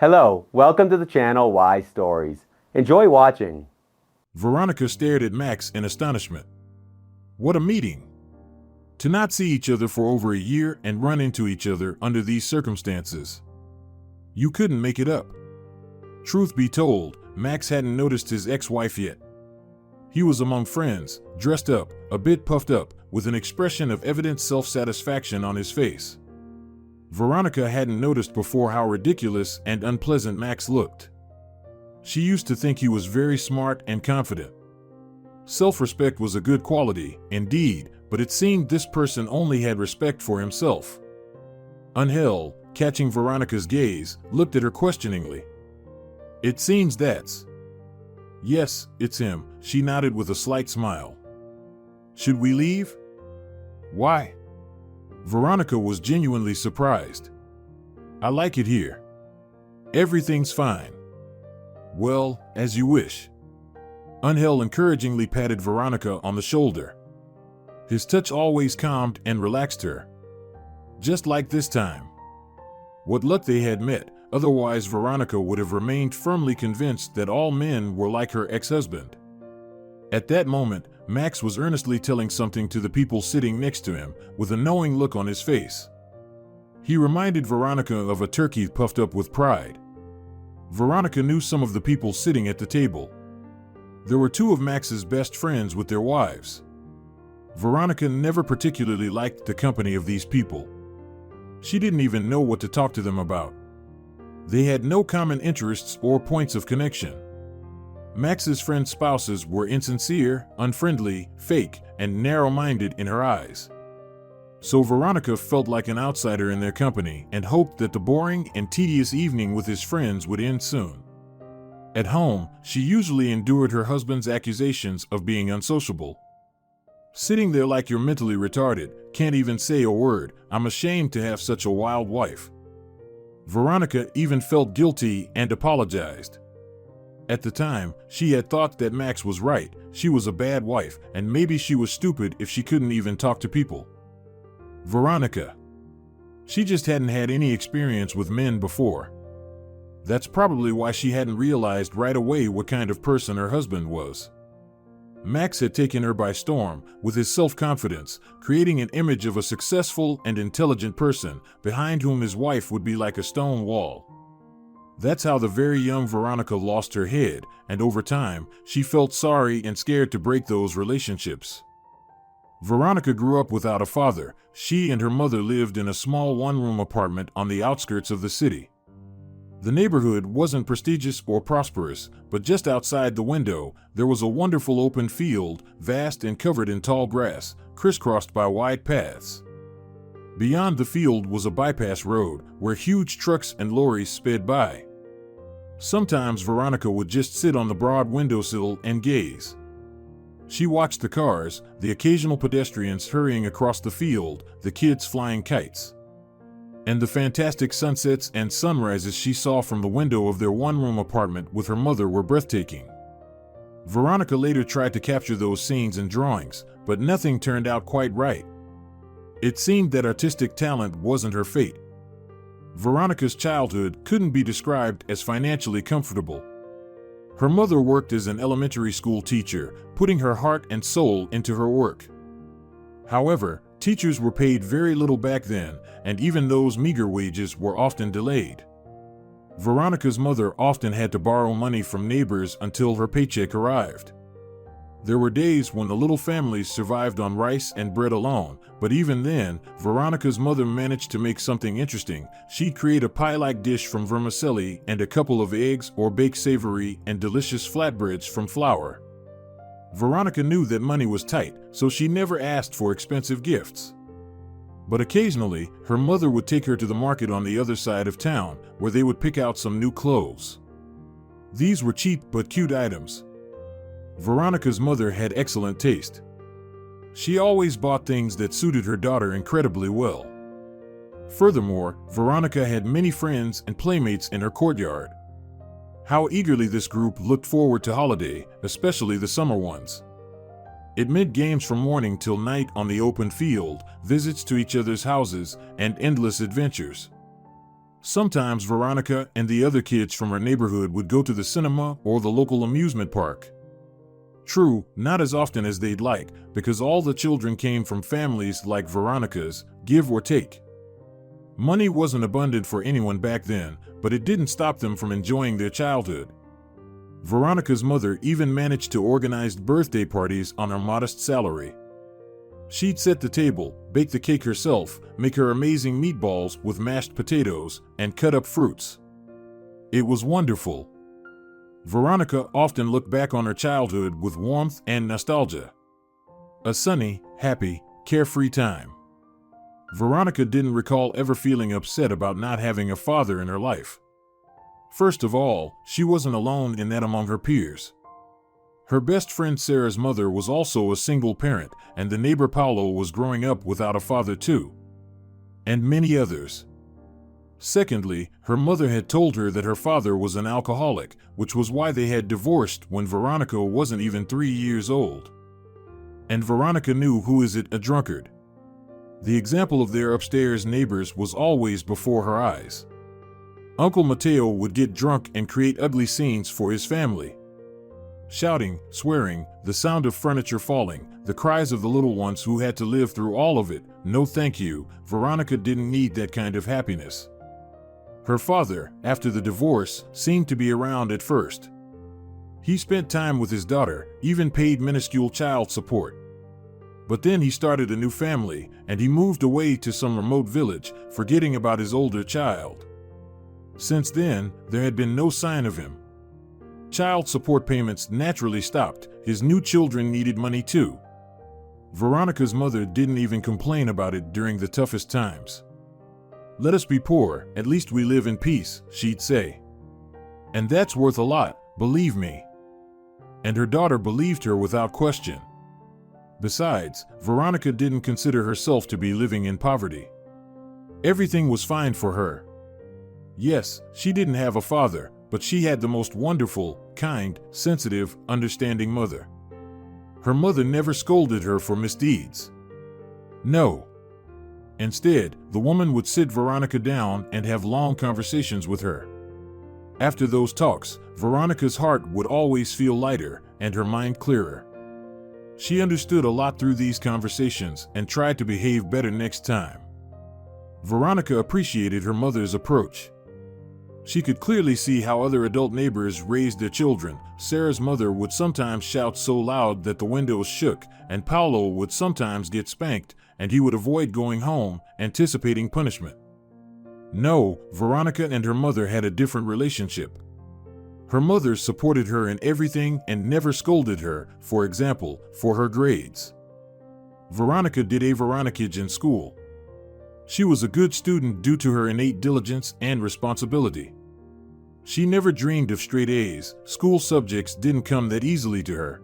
Hello, welcome to the channel Why Stories. Enjoy watching. Veronica stared at Max in astonishment. What a meeting! To not see each other for over a year and run into each other under these circumstances. You couldn't make it up. Truth be told, Max hadn't noticed his ex-wife yet. He was among friends, dressed up, a bit puffed up, with an expression of evident self-satisfaction on his face. Veronica hadn't noticed before how ridiculous and unpleasant Max looked. She used to think he was very smart and confident. Self-respect was a good quality, indeed, but it seemed this person only had respect for himself. Angel, catching Veronica's gaze, looked at her questioningly. It seems that's... Yes, it's him, she nodded with a slight smile. Should we leave? Why? Veronica was genuinely surprised. I like it here. Everything's fine. Well, as you wish. Angel encouragingly patted Veronica on the shoulder. His touch always calmed and relaxed her. Just like this time. What luck they had met, otherwise Veronica would have remained firmly convinced that all men were like her ex-husband. At that moment, Max was earnestly telling something to the people sitting next to him, with a knowing look on his face. He reminded Veronica of a turkey puffed up with pride. Veronica knew some of the people sitting at the table. There were two of Max's best friends with their wives. Veronica never particularly liked the company of these people. She didn't even know what to talk to them about. They had no common interests or points of connection. Max's friends' spouses were insincere, unfriendly, fake, and narrow-minded in her eyes. So Veronica felt like an outsider in their company and hoped that the boring and tedious evening with his friends would end soon. At home, she usually endured her husband's accusations of being unsociable. Sitting there like you're mentally retarded, can't even say a word, I'm ashamed to have such a wild wife. Veronica even felt guilty and apologized. At the time, she had thought that Max was right, she was a bad wife, and maybe she was stupid if she couldn't even talk to people. Veronica. She just hadn't had any experience with men before. That's probably why she hadn't realized right away what kind of person her husband was. Max had taken her by storm with his self-confidence, creating an image of a successful and intelligent person behind whom his wife would be like a stone wall. That's how the very young Veronica lost her head, and over time, she felt sorry and scared to break those relationships. Veronica grew up without a father. She and her mother lived in a small one-room apartment on the outskirts of the city. The neighborhood wasn't prestigious or prosperous, but just outside the window, there was a wonderful open field, vast and covered in tall grass, crisscrossed by wide paths. Beyond the field was a bypass road, where huge trucks and lorries sped by. Sometimes Veronica would just sit on the broad windowsill and gaze. She watched the cars, the occasional pedestrians hurrying across the field, the kids flying kites. And the fantastic sunsets and sunrises she saw from the window of their one-room apartment with her mother were breathtaking. Veronica later tried to capture those scenes in drawings, but nothing turned out quite right. It seemed that artistic talent wasn't her fate. Veronica's childhood couldn't be described as financially comfortable. Her mother worked as an elementary school teacher, putting her heart and soul into her work. However, teachers were paid very little back then, and even those meager wages were often delayed. Veronica's mother often had to borrow money from neighbors until her paycheck arrived. There were days when the little families survived on rice and bread alone, but even then, Veronica's mother managed to make something interesting. She'd create a pie-like dish from vermicelli and a couple of eggs or bake savory and delicious flatbreads from flour. Veronica knew that money was tight, so she never asked for expensive gifts. But occasionally, her mother would take her to the market on the other side of town, where they would pick out some new clothes. These were cheap but cute items. Veronica's mother had excellent taste. She always bought things that suited her daughter incredibly well. Furthermore, Veronica had many friends and playmates in her courtyard. How eagerly this group looked forward to holiday, especially the summer ones. It meant games from morning till night on the open field, visits to each other's houses, and endless adventures. Sometimes Veronica and the other kids from her neighborhood would go to the cinema or the local amusement park. True, not as often as they'd like, because all the children came from families like Veronica's, give or take. Money wasn't abundant for anyone back then, but it didn't stop them from enjoying their childhood. Veronica's mother even managed to organize birthday parties on her modest salary. She'd set the table, bake the cake herself, make her amazing meatballs with mashed potatoes, and cut up fruits. It was wonderful. Veronica often looked back on her childhood with warmth and nostalgia. A sunny, happy, carefree time. Veronica didn't recall ever feeling upset about not having a father in her life. First of all, she wasn't alone in that among her peers. Her best friend Sarah's mother was also a single parent, and the neighbor Paolo was growing up without a father too. And many others. Secondly, her mother had told her that her father was an alcoholic, which was why they had divorced when Veronica wasn't even 3 years old. And Veronica knew who is a drunkard. The example of their upstairs neighbors was always before her eyes. Uncle Matteo would get drunk and create ugly scenes for his family. Shouting, swearing, the sound of furniture falling, the cries of the little ones who had to live through all of it. No thank you, Veronica didn't need that kind of happiness. Her father, after the divorce, seemed to be around at first. He spent time with his daughter, even paid minuscule child support. But then he started a new family, and he moved away to some remote village, forgetting about his older child. Since then, there had been no sign of him. Child support payments naturally stopped. His new children needed money too. Veronica's mother didn't even complain about it during the toughest times. "Let us be poor, at least we live in peace," she'd say. And that's worth a lot, believe me. And her daughter believed her without question. Besides, Veronica didn't consider herself to be living in poverty. Everything was fine for her. Yes, she didn't have a father, but she had the most wonderful, kind, sensitive, understanding mother. Her mother never scolded her for misdeeds. No. Instead, the woman would sit Veronica down and have long conversations with her. After those talks, Veronica's heart would always feel lighter and her mind clearer. She understood a lot through these conversations and tried to behave better next time. Veronica appreciated her mother's approach. She could clearly see how other adult neighbors raised their children. Sarah's mother would sometimes shout so loud that the windows shook, and Paolo would sometimes get spanked, and he would avoid going home, anticipating punishment. No, Veronica and her mother had a different relationship. Her mother supported her in everything and never scolded her, for example, for her grades. Veronica did a Veronicage in school. She was a good student due to her innate diligence and responsibility. She never dreamed of straight A's. School subjects didn't come that easily to her.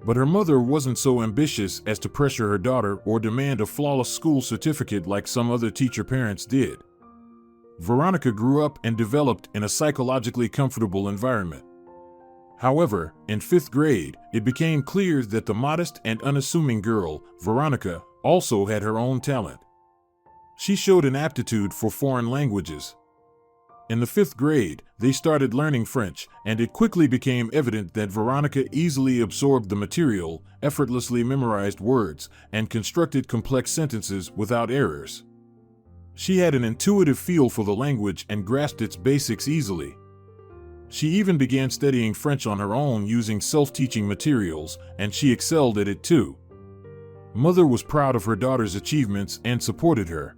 But her mother wasn't so ambitious as to pressure her daughter or demand a flawless school certificate like some other teacher parents did. Veronica grew up and developed in a psychologically comfortable environment. However, in 5th grade, it became clear that the modest and unassuming girl, Veronica, also had her own talent. She showed an aptitude for foreign languages. In the 5th grade, they started learning French, and it quickly became evident that Veronica easily absorbed the material, effortlessly memorized words, and constructed complex sentences without errors. She had an intuitive feel for the language and grasped its basics easily. She even began studying French on her own using self-teaching materials, and she excelled at it too. Mother was proud of her daughter's achievements and supported her.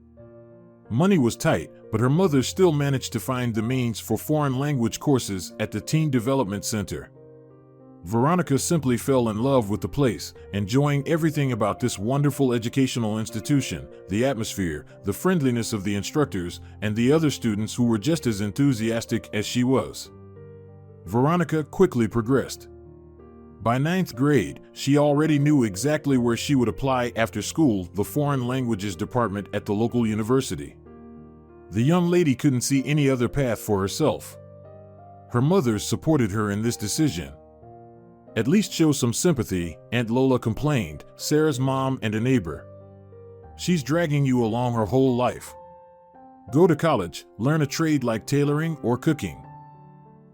Money was tight, but her mother still managed to find the means for foreign language courses at the Teen Development Center. Veronica simply fell in love with the place, enjoying everything about this wonderful educational institution, the atmosphere, the friendliness of the instructors, and the other students who were just as enthusiastic as she was. Veronica quickly progressed. By 9th grade, she already knew exactly where she would apply after school, the foreign languages department at the local university. The young lady couldn't see any other path for herself. Her mother supported her in this decision. "At least show some sympathy," Aunt Lola complained, Sarah's mom and a neighbor. "She's dragging you along her whole life." Go to college, learn a trade like tailoring or cooking.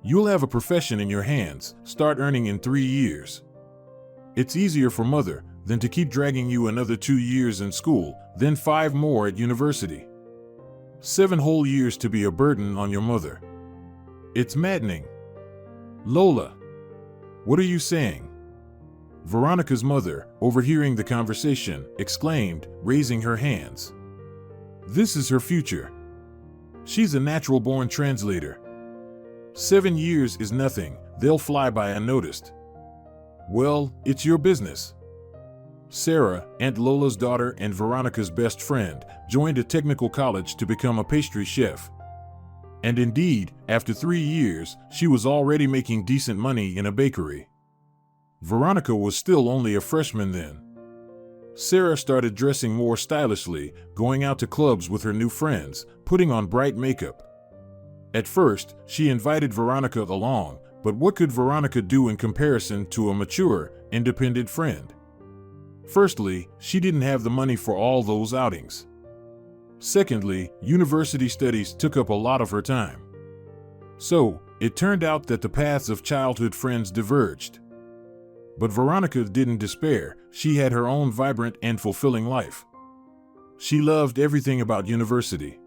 You'll have a profession in your hands, start earning in 3 years. It's easier for mother than to keep dragging you another 2 years in school, then 5 more at university. 7 whole years to be a burden on your mother. It's maddening. Lola, what are you saying? Veronica's mother, overhearing the conversation, exclaimed, raising her hands. This is her future. She's a natural-born translator. 7 years is nothing, they'll fly by unnoticed. Well, it's your business. Sarah, Aunt Lola's daughter and Veronica's best friend, joined a technical college to become a pastry chef. And indeed, after 3 years, she was already making decent money in a bakery. Veronica was still only a freshman then. Sarah started dressing more stylishly, going out to clubs with her new friends, putting on bright makeup. At first, she invited Veronica along, but what could Veronica do in comparison to a mature, independent friend? Firstly, she didn't have the money for all those outings. Secondly, university studies took up a lot of her time. So, it turned out that the paths of childhood friends diverged. But Veronica didn't despair. She had her own vibrant and fulfilling life. She loved everything about university.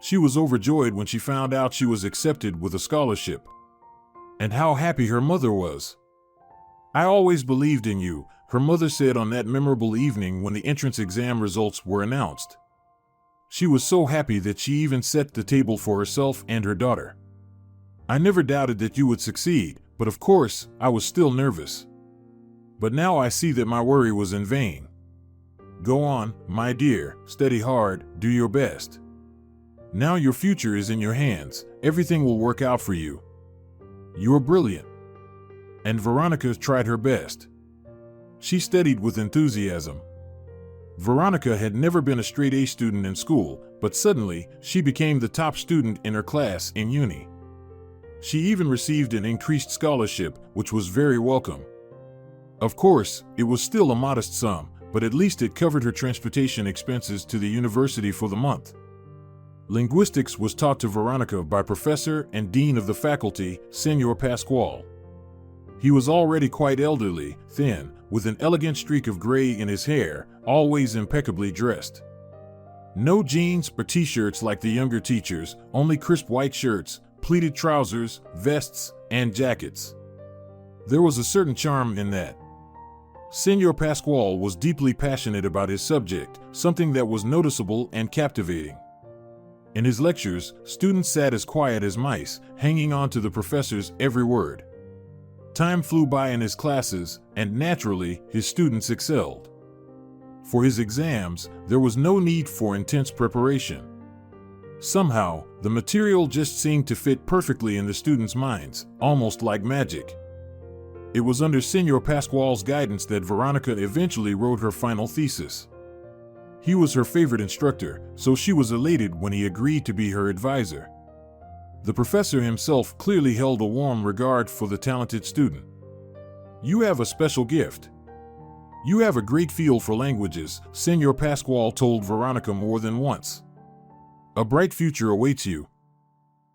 She was overjoyed when she found out she was accepted with a scholarship. And how happy her mother was. I always believed in you, her mother said on that memorable evening when the entrance exam results were announced. She was so happy that she even set the table for herself and her daughter. I never doubted that you would succeed, but of course, I was still nervous. But now I see that my worry was in vain. Go on, my dear, study hard, do your best. Now your future is in your hands, everything will work out for you. You're brilliant. And Veronica tried her best. She studied with enthusiasm. Veronica had never been a straight A student in school, but suddenly, she became the top student in her class in uni. She even received an increased scholarship, which was very welcome. Of course, it was still a modest sum, but at least it covered her transportation expenses to the university for the month. Linguistics was taught to Veronica by Professor and Dean of the faculty, Senor Pascual. He was already quite elderly, thin, with an elegant streak of gray in his hair, always impeccably dressed. No jeans or t-shirts like the younger teachers, only crisp white shirts, pleated trousers, vests, and jackets. There was a certain charm in that. Senor Pascual was deeply passionate about his subject, something that was noticeable and captivating. In his lectures, students sat as quiet as mice, hanging on to the professor's every word. Time flew by in his classes, and naturally, his students excelled. For his exams, there was no need for intense preparation. Somehow, the material just seemed to fit perfectly in the students' minds, almost like magic. It was under Senor Pascual's guidance that Veronica eventually wrote her final thesis. He was her favorite instructor, so she was elated when he agreed to be her advisor. The professor himself clearly held a warm regard for the talented student. You have a special gift. You have a great feel for languages, Senor Pascual told Veronica more than once. A bright future awaits you.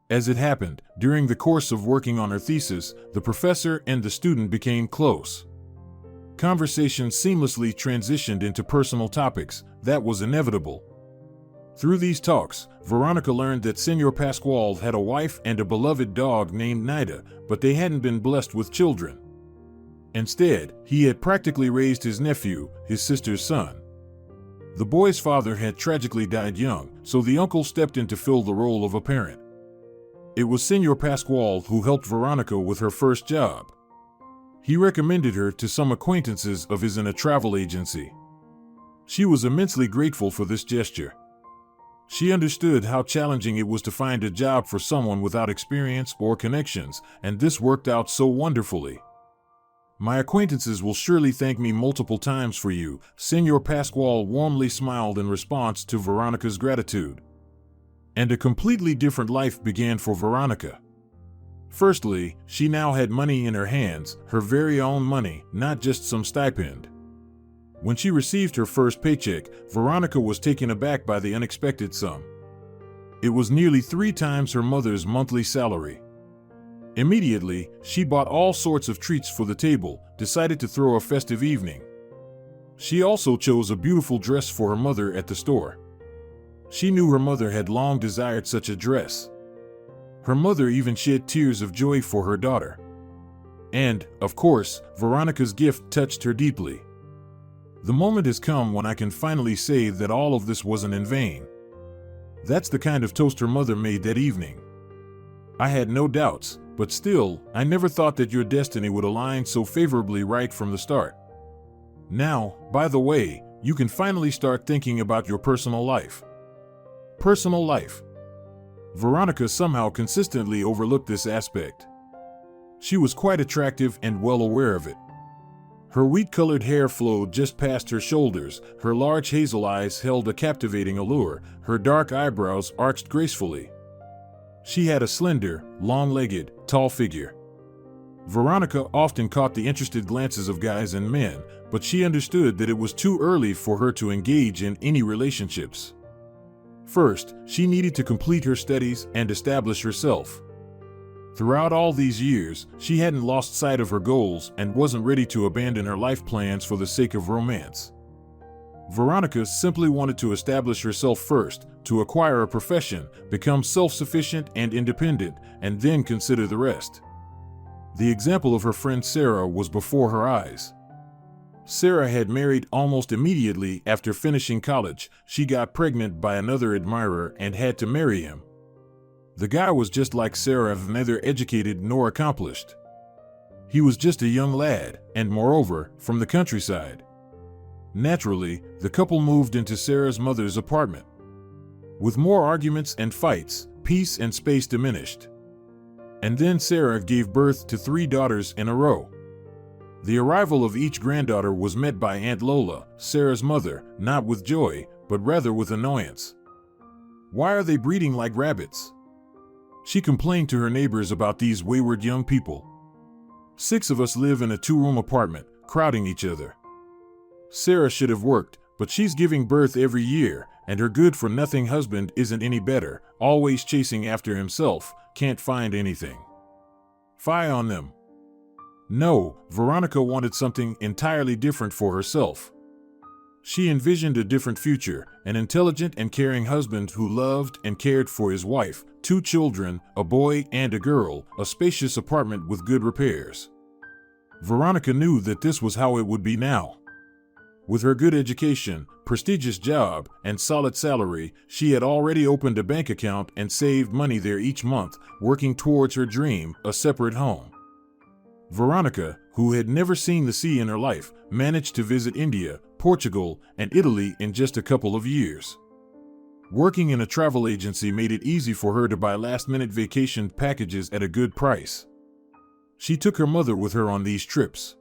As it happened, during the course of working on her thesis, the professor and the student became close. Conversation seamlessly transitioned into personal topics. That was inevitable. Through these talks, Veronica learned that Senor Pascual had a wife and a beloved dog named Nida, but they hadn't been blessed with children. Instead, he had practically raised his nephew, his sister's son. The boy's father had tragically died young, so the uncle stepped in to fill the role of a parent. It was Senor Pascual who helped Veronica with her first job. He recommended her to some acquaintances of his in a travel agency. She was immensely grateful for this gesture. She understood how challenging it was to find a job for someone without experience or connections, and this worked out so wonderfully. My acquaintances will surely thank me multiple times for you, Senor Pascual warmly smiled in response to Veronica's gratitude. And a completely different life began for Veronica. Firstly, she now had money in her hands, her very own money, not just some stipend. When she received her first paycheck, Veronica was taken aback by the unexpected sum. It was nearly 3 times her mother's monthly salary. Immediately, she bought all sorts of treats for the table, decided to throw a festive evening. She also chose a beautiful dress for her mother at the store. She knew her mother had long desired such a dress. Her mother even shed tears of joy for her daughter. And, of course, Veronica's gift touched her deeply. The moment has come when I can finally say that all of this wasn't in vain. That's the kind of toast her mother made that evening. I had no doubts, but still, I never thought that your destiny would align so favorably right from the start. Now, by the way, you can finally start thinking about your personal life. Personal life. Veronica somehow consistently overlooked this aspect. She was quite attractive and well aware of it. Her wheat-colored hair flowed just past her shoulders, her large hazel eyes held a captivating allure, her dark eyebrows arched gracefully. She had a slender, long-legged, tall figure. Veronica often caught the interested glances of guys and men, but she understood that it was too early for her to engage in any relationships. First, she needed to complete her studies and establish herself. Throughout all these years, she hadn't lost sight of her goals and wasn't ready to abandon her life plans for the sake of romance. Veronica simply wanted to establish herself first, to acquire a profession, become self-sufficient and independent, and then consider the rest. The example of her friend Sarah was before her eyes. Sarah had married almost immediately after finishing college. She got pregnant by another admirer and had to marry him. The guy was just like Sarah, neither educated nor accomplished. He was just a young lad, and moreover, from the countryside. Naturally, the couple moved into Sarah's mother's apartment. With more arguments and fights, peace and space diminished. And then Sarah gave birth to 3 daughters in a row. The arrival of each granddaughter was met by Aunt Lola, Sarah's mother, not with joy, but rather with annoyance. "Why are they breeding like rabbits?" She complained to her neighbors about these wayward young people. "6 of us live in a 2-room apartment, crowding each other. Sarah should have worked, but she's giving birth every year, and her good-for-nothing husband isn't any better, always chasing after himself, can't find anything. Fie on them." No, Veronica wanted something entirely different for herself. She envisioned a different future, an intelligent and caring husband who loved and cared for his wife, 2 children, a boy and a girl, a spacious apartment with good repairs. Veronica knew that this was how it would be now. With her good education, prestigious job, and solid salary, she had already opened a bank account and saved money there each month, working towards her dream, a separate home. Veronica, who had never seen the sea in her life, managed to visit India, Portugal, and Italy in just a couple of years. Working in a travel agency made it easy for her to buy last-minute vacation packages at a good price. She took her mother with her on these trips.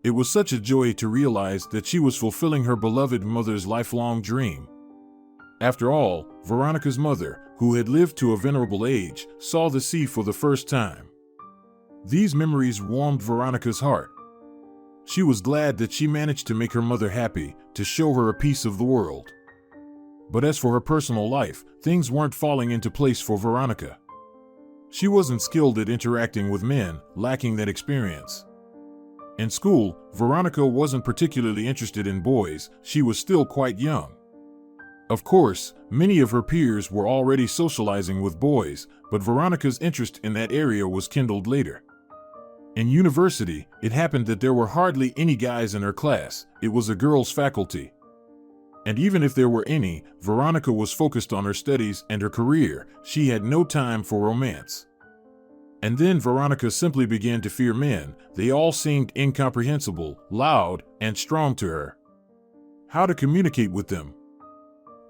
It was such a joy to realize that she was fulfilling her beloved mother's lifelong dream. After all, Veronica's mother, who had lived to a venerable age, saw the sea for the first time. These memories warmed Veronica's heart. She was glad that she managed to make her mother happy, to show her a piece of the world. But as for her personal life, things weren't falling into place for Veronica. She wasn't skilled at interacting with men, lacking that experience. In school, Veronica wasn't particularly interested in boys, she was still quite young. Of course, many of her peers were already socializing with boys, but Veronica's interest in that area was kindled later. In university, it happened that there were hardly any guys in her class, it was a girls' faculty. And even if there were any, Veronica was focused on her studies and her career, she had no time for romance. And then Veronica simply began to fear men, they all seemed incomprehensible, loud, and strong to her. How to communicate with them?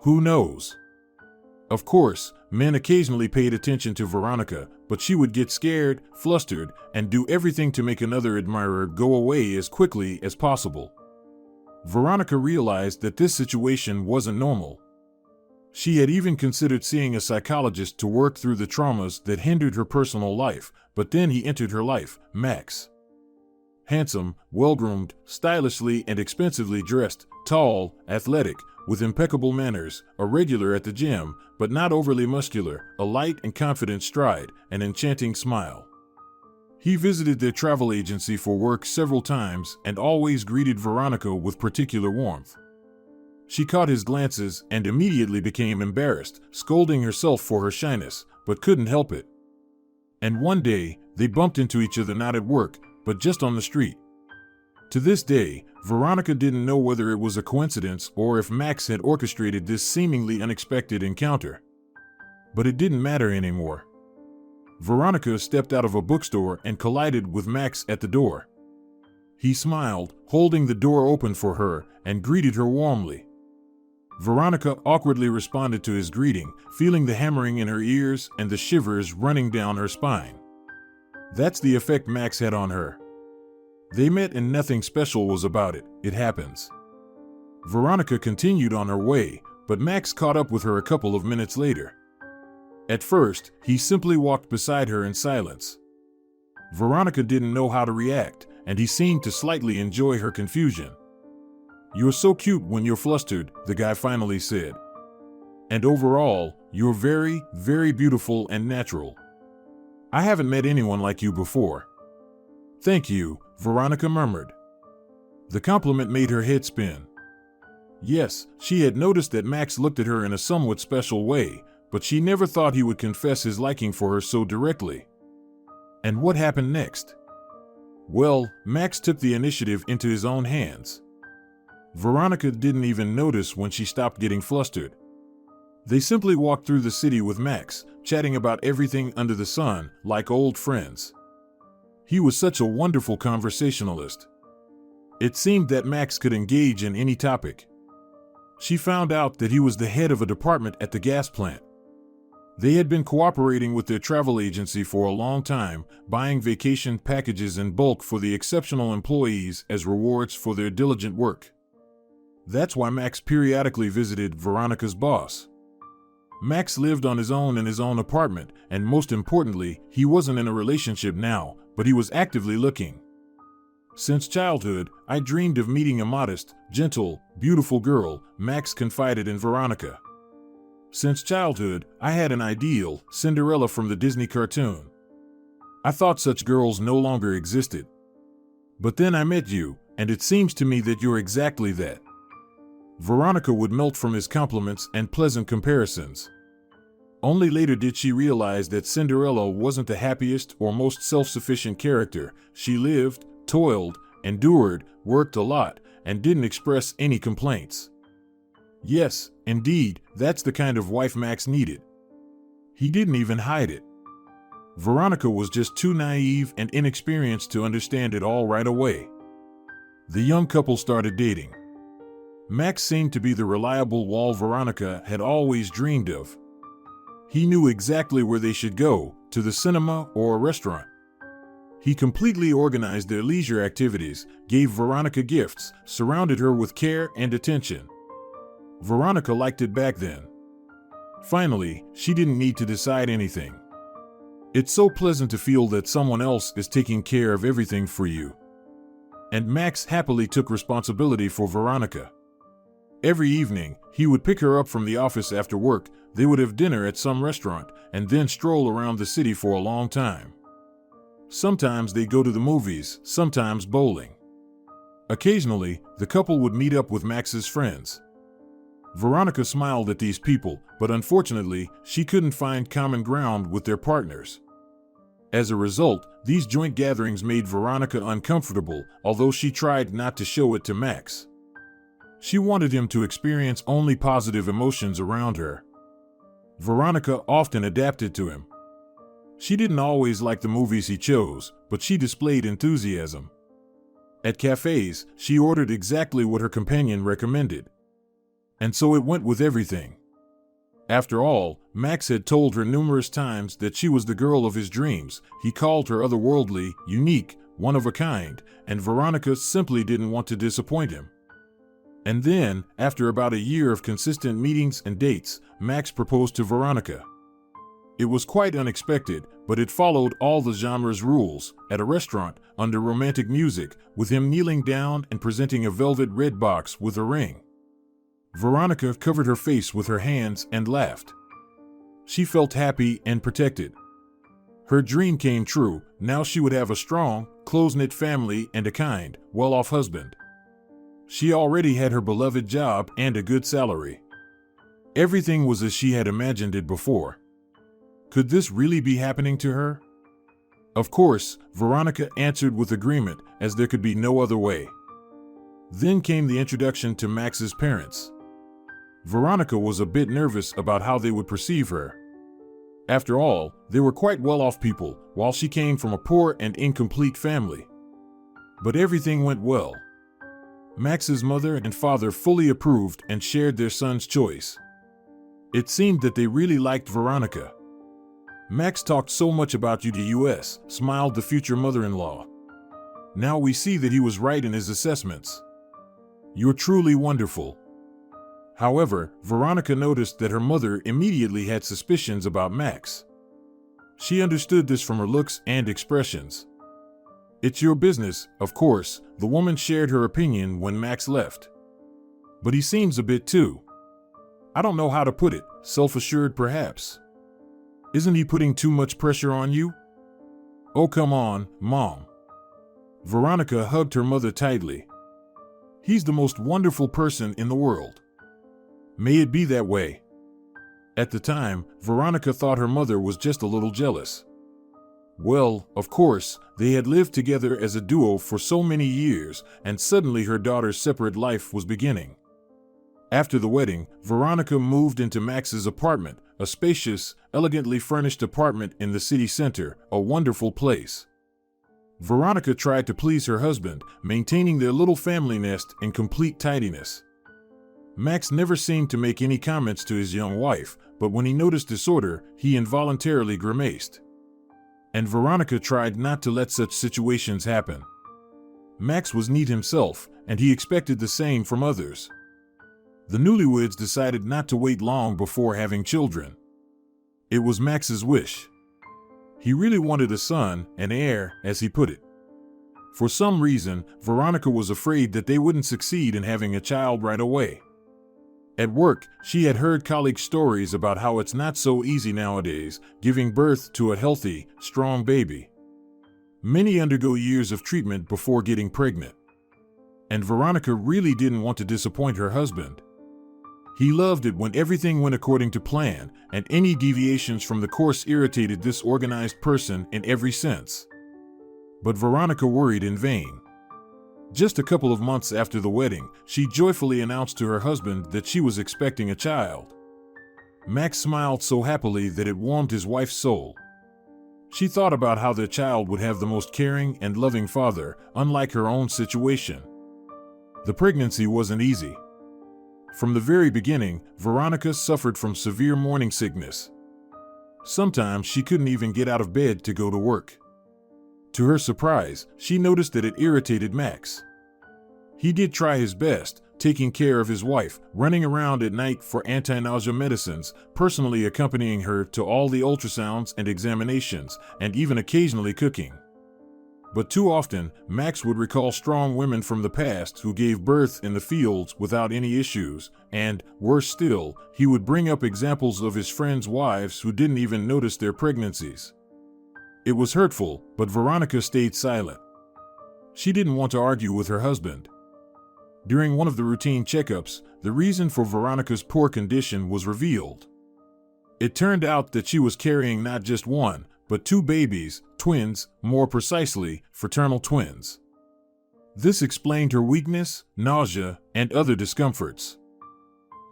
Who knows? Of course, men occasionally paid attention to Veronica, but she would get scared, flustered, and do everything to make another admirer go away as quickly as possible. Veronica realized that this situation wasn't normal. She had even considered seeing a psychologist to work through the traumas that hindered her personal life, but then he entered her life, Max. Handsome, well-groomed, stylishly and expensively dressed, tall, athletic, with impeccable manners, a regular at the gym, but not overly muscular, a light and confident stride, an enchanting smile. He visited their travel agency for work several times and always greeted Veronica with particular warmth. She caught his glances and immediately became embarrassed, scolding herself for her shyness, but couldn't help it. And one day, they bumped into each other not at work, but just on the street. To this day, Veronica didn't know whether it was a coincidence or if Max had orchestrated this seemingly unexpected encounter. But it didn't matter anymore. Veronica stepped out of a bookstore and collided with Max at the door. He smiled, holding the door open for her, and greeted her warmly. Veronica awkwardly responded to his greeting, feeling the hammering in her ears and the shivers running down her spine. That's the effect Max had on her. They met and nothing special was about it. It happens. Veronica continued on her way, but Max caught up with her a couple of minutes later. At first, he simply walked beside her in silence. Veronica didn't know how to react, and he seemed to slightly enjoy her confusion. "You're so cute when you're flustered," the guy finally said. "And overall, you're very, very beautiful and natural. I haven't met anyone like you before." "Thank you," Veronica murmured. The compliment made her head spin. Yes, she had noticed that Max looked at her in a somewhat special way, but she never thought he would confess his liking for her so directly. And what happened next? Well, Max took the initiative into his own hands. Veronica didn't even notice when she stopped getting flustered. They simply walked through the city with Max, chatting about everything under the sun, like old friends. He was such a wonderful conversationalist. It seemed that Max could engage in any topic. She found out that he was the head of a department at the gas plant. They had been cooperating with their travel agency for a long time, buying vacation packages in bulk for the exceptional employees as rewards for their diligent work. That's why Max periodically visited Veronica's boss. Max lived on his own in his own apartment, and most importantly, he wasn't in a relationship now, but he was actively looking. "Since childhood, I dreamed of meeting a modest, gentle, beautiful girl," Max confided in Veronica. "Since childhood, I had an ideal, Cinderella from the Disney cartoon. I thought such girls no longer existed. But then I met you, and it seems to me that you're exactly that." Veronica would melt from his compliments and pleasant comparisons. Only later did she realize that Cinderella wasn't the happiest or most self-sufficient character. She lived, toiled, endured, worked a lot, and didn't express any complaints. Yes, indeed, that's the kind of wife Max needed. He didn't even hide it. Veronica was just too naive and inexperienced to understand it all right away. The young couple started dating. Max seemed to be the reliable wall Veronica had always dreamed of. He knew exactly where they should go, to the cinema or a restaurant. He completely organized their leisure activities, gave Veronica gifts, surrounded her with care and attention. Veronica liked it back then. Finally, she didn't need to decide anything. It's so pleasant to feel that someone else is taking care of everything for you. And Max happily took responsibility for Veronica. Every evening, he would pick her up from the office after work, they would have dinner at some restaurant, and then stroll around the city for a long time. Sometimes they'd go to the movies, sometimes bowling. Occasionally, the couple would meet up with Max's friends. Veronica smiled at these people, but unfortunately, she couldn't find common ground with their partners. As a result, these joint gatherings made Veronica uncomfortable, although she tried not to show it to Max. She wanted him to experience only positive emotions around her. Veronica often adapted to him. She didn't always like the movies he chose, but she displayed enthusiasm. At cafes, she ordered exactly what her companion recommended. And so it went with everything. After all, Max had told her numerous times that she was the girl of his dreams. He called her otherworldly, unique, one of a kind, and Veronica simply didn't want to disappoint him. And then, after about a year of consistent meetings and dates, Max proposed to Veronica. It was quite unexpected, but it followed all the genre's rules, at a restaurant, under romantic music, with him kneeling down and presenting a velvet red box with a ring. Veronica covered her face with her hands and laughed. She felt happy and protected. Her dream came true. Now she would have a strong, close-knit family and a kind, well-off husband. She already had her beloved job and a good salary. Everything was as she had imagined it before. Could this really be happening to her? Of course, Veronica answered with agreement, as there could be no other way. Then came the introduction to Max's parents. Veronica was a bit nervous about how they would perceive her. After all, they were quite well-off people, while she came from a poor and incomplete family. But everything went well. Max's mother and father fully approved and shared their son's choice. It seemed that they really liked Veronica. "Max talked so much about you to us," smiled the future mother-in-law. "Now we see that he was right in his assessments. You're truly wonderful." However, Veronica noticed that her mother immediately had suspicions about Max. She understood this from her looks and expressions. "It's your business, of course," the woman shared her opinion when Max left. "But he seems a bit too, I don't know how to put it, self-assured perhaps. Isn't he putting too much pressure on you?" "Oh, come on, Mom." Veronica hugged her mother tightly. "He's the most wonderful person in the world. May it be that way." At the time, Veronica thought her mother was just a little jealous. Well, of course, they had lived together as a duo for so many years, and suddenly her daughter's separate life was beginning. After the wedding, Veronica moved into Max's apartment, a spacious, elegantly furnished apartment in the city center, a wonderful place. Veronica tried to please her husband, maintaining their little family nest in complete tidiness. Max never seemed to make any comments to his young wife, but when he noticed disorder, he involuntarily grimaced. And Veronica tried not to let such situations happen. Max was neat himself, and he expected the same from others. The newlyweds decided not to wait long before having children. It was Max's wish. He really wanted a son, an heir, as he put it. For some reason, Veronica was afraid that they wouldn't succeed in having a child right away. At work, she had heard colleagues' stories about how it's not so easy nowadays, giving birth to a healthy, strong baby. Many undergo years of treatment before getting pregnant. And Veronica really didn't want to disappoint her husband. He loved it when everything went according to plan, and any deviations from the course irritated this organized person in every sense. But Veronica worried in vain. Just a couple of months after the wedding, she joyfully announced to her husband that she was expecting a child. Max smiled so happily that it warmed his wife's soul. She thought about how their child would have the most caring and loving father, unlike her own situation. The pregnancy wasn't easy. From the very beginning, Veronica suffered from severe morning sickness. Sometimes she couldn't even get out of bed to go to work. To her surprise, she noticed that it irritated Max. He did try his best, taking care of his wife, running around at night for anti-nausea medicines, personally accompanying her to all the ultrasounds and examinations, and even occasionally cooking. But too often, Max would recall strong women from the past who gave birth in the fields without any issues, and, worse still, he would bring up examples of his friends' wives who didn't even notice their pregnancies. It was hurtful, but Veronica stayed silent. She didn't want to argue with her husband. During one of the routine checkups, the reason for Veronica's poor condition was revealed. It turned out that she was carrying not just one, but two babies, twins, more precisely, fraternal twins. This explained her weakness, nausea, and other discomforts.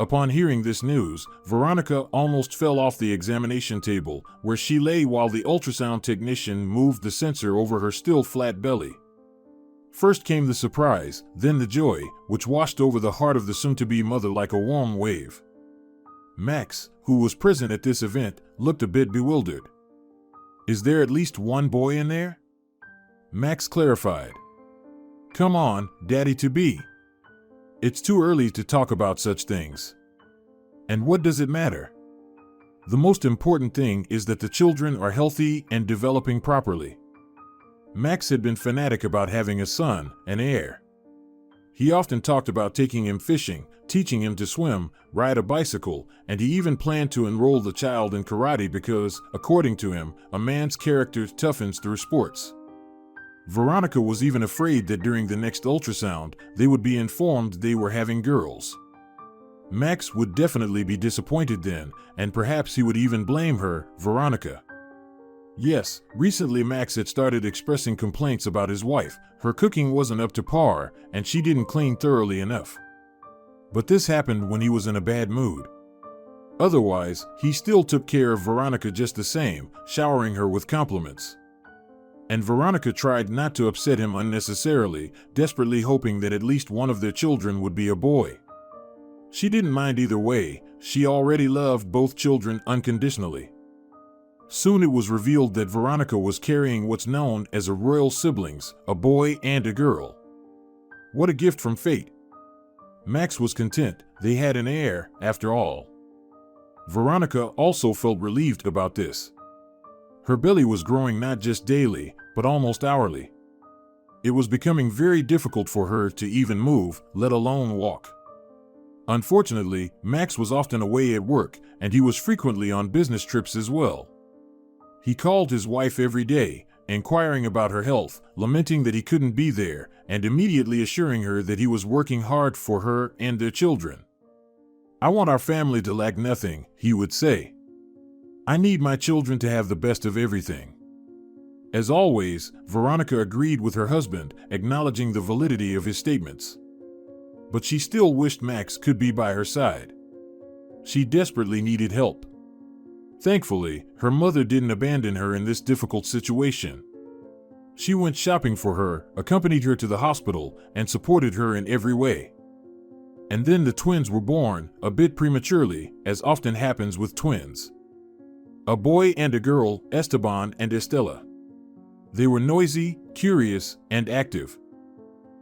Upon hearing this news, Veronica almost fell off the examination table, where she lay while the ultrasound technician moved the sensor over her still flat belly. First came the surprise, then the joy, which washed over the heart of the soon-to-be mother like a warm wave. Max, who was present at this event, looked a bit bewildered. "Is there at least one boy in there?" Max clarified. "Come on, Daddy-to-be. It's too early to talk about such things. And what does it matter? The most important thing is that the children are healthy and developing properly." Max had been fanatic about having a son, an heir. He often talked about taking him fishing, teaching him to swim, ride a bicycle, and he even planned to enroll the child in karate because, according to him, a man's character toughens through sports. Veronica was even afraid that during the next ultrasound, they would be informed they were having girls. Max would definitely be disappointed then, and perhaps he would even blame her, Veronica. Yes, recently Max had started expressing complaints about his wife. Her cooking wasn't up to par, and she didn't clean thoroughly enough. But this happened when he was in a bad mood. Otherwise, he still took care of Veronica just the same, showering her with compliments. And Veronica tried not to upset him unnecessarily, desperately hoping that at least one of their children would be a boy. She didn't mind either way. She already loved both children unconditionally. Soon it was revealed that Veronica was carrying what's known as a royal siblings, a boy and a girl. What a gift from fate. Max was content. They had an heir, after all. Veronica also felt relieved about this. Her belly was growing not just daily, but almost hourly. It was becoming very difficult for her to even move, let alone walk. Unfortunately, Max was often away at work, and he was frequently on business trips as well. He called his wife every day, inquiring about her health, lamenting that he couldn't be there, and immediately assuring her that he was working hard for her and their children. "I want our family to lack nothing," he would say. "I need my children to have the best of everything." As always, Veronica agreed with her husband, acknowledging the validity of his statements. But she still wished Max could be by her side. She desperately needed help. Thankfully, her mother didn't abandon her in this difficult situation. She went shopping for her, accompanied her to the hospital, and supported her in every way. And then the twins were born, a bit prematurely, as often happens with twins. A boy and a girl, Esteban and Estella. They were noisy, curious, and active.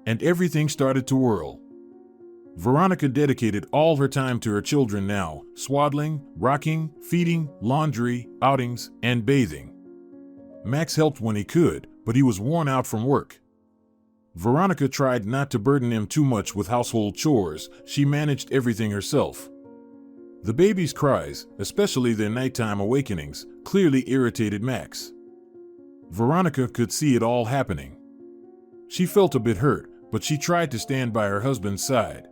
And everything started to whirl. Veronica dedicated all her time to her children now, swaddling, rocking, feeding, laundry, outings, and bathing. Max helped when he could, but he was worn out from work. Veronica tried not to burden him too much with household chores. She managed everything herself. The baby's cries, especially their nighttime awakenings, clearly irritated Max. Veronica could see it all happening. She felt a bit hurt, but she tried to stand by her husband's side.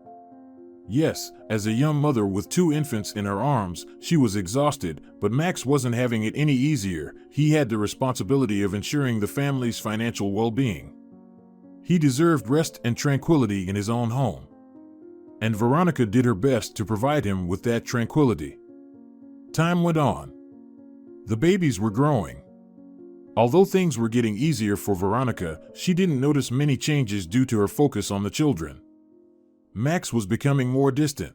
Yes, as a young mother with 2 infants in her arms, she was exhausted, but Max wasn't having it any easier. He had the responsibility of ensuring the family's financial well-being. He deserved rest and tranquility in his own home. And Veronica did her best to provide him with that tranquility. Time went on. The babies were growing. Although things were getting easier for Veronica, she didn't notice many changes due to her focus on the children. Max was becoming more distant.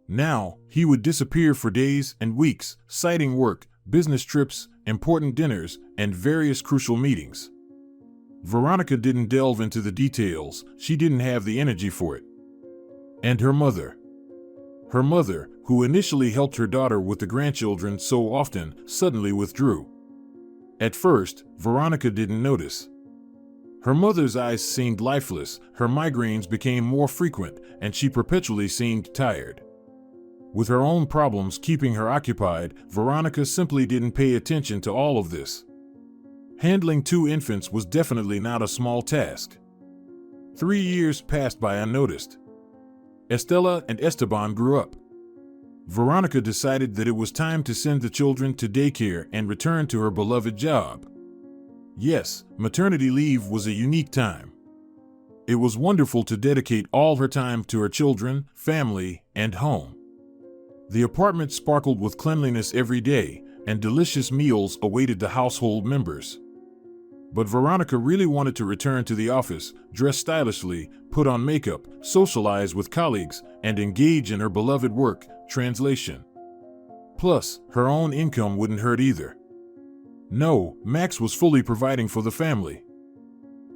Now, he would disappear for days and weeks, citing work, business trips, important dinners, and various crucial meetings. Veronica didn't delve into the details. She didn't have the energy for it. And her mother. Her mother, who initially helped her daughter with the grandchildren so often, suddenly withdrew. At first, Veronica didn't notice. Her mother's eyes seemed lifeless, her migraines became more frequent, and she perpetually seemed tired. With her own problems keeping her occupied, Veronica simply didn't pay attention to all of this. Handling 2 infants was definitely not a small task. 3 years passed by unnoticed. Estella and Esteban grew up. Veronica decided that it was time to send the children to daycare and return to her beloved job. Yes, maternity leave was a unique time. It was wonderful to dedicate all her time to her children, family, and home. The apartment sparkled with cleanliness every day, and delicious meals awaited the household members. But Veronica really wanted to return to the office, dress stylishly, put on makeup, socialize with colleagues, and engage in her beloved work, translation. Plus, her own income wouldn't hurt either. No, Max was fully providing for the family.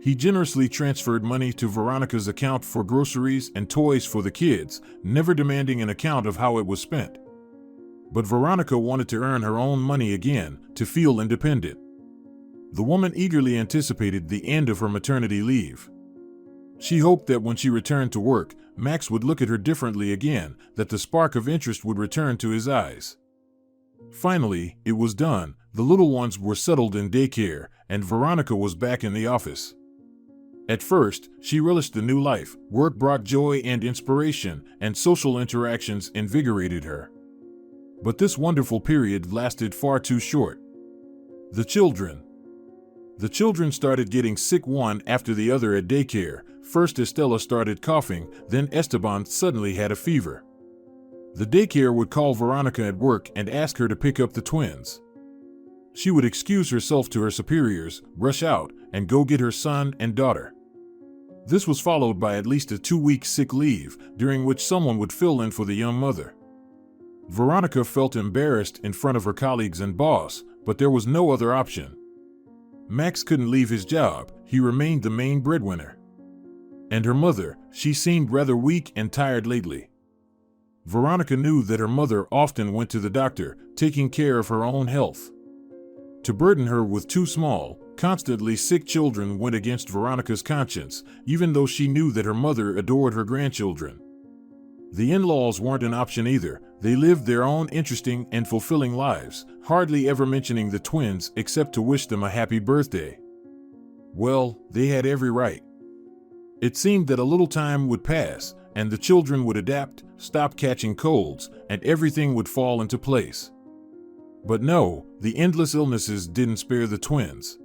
He generously transferred money to Veronica's account for groceries and toys for the kids, never demanding an account of how it was spent. But Veronica wanted to earn her own money again, to feel independent. The woman eagerly anticipated the end of her maternity leave. She hoped that when she returned to work, Max would look at her differently again, that the spark of interest would return to his eyes. Finally, it was done. The little ones were settled in daycare, and Veronica was back in the office. At first, she relished the new life. Work brought joy and inspiration, and social interactions invigorated her. But this wonderful period lasted far too short. The children started getting sick one after the other at daycare. First Estella started coughing, then Esteban suddenly had a fever. The daycare would call Veronica at work and ask her to pick up the twins. She would excuse herself to her superiors, rush out, and go get her son and daughter. This was followed by at least a 2-week sick leave, during which someone would fill in for the young mother. Veronica felt embarrassed in front of her colleagues and boss, but there was no other option. Max couldn't leave his job. He remained the main breadwinner. And her mother, she seemed rather weak and tired lately. Veronica knew that her mother often went to the doctor, taking care of her own health. To burden her with 2 small, constantly sick children went against Veronica's conscience, even though she knew that her mother adored her grandchildren. The in-laws weren't an option either. They lived their own interesting and fulfilling lives, hardly ever mentioning the twins except to wish them a happy birthday. Well, they had every right. It seemed that a little time would pass, and the children would adapt, stop catching colds, and everything would fall into place. But no, the endless illnesses didn't spare the twins.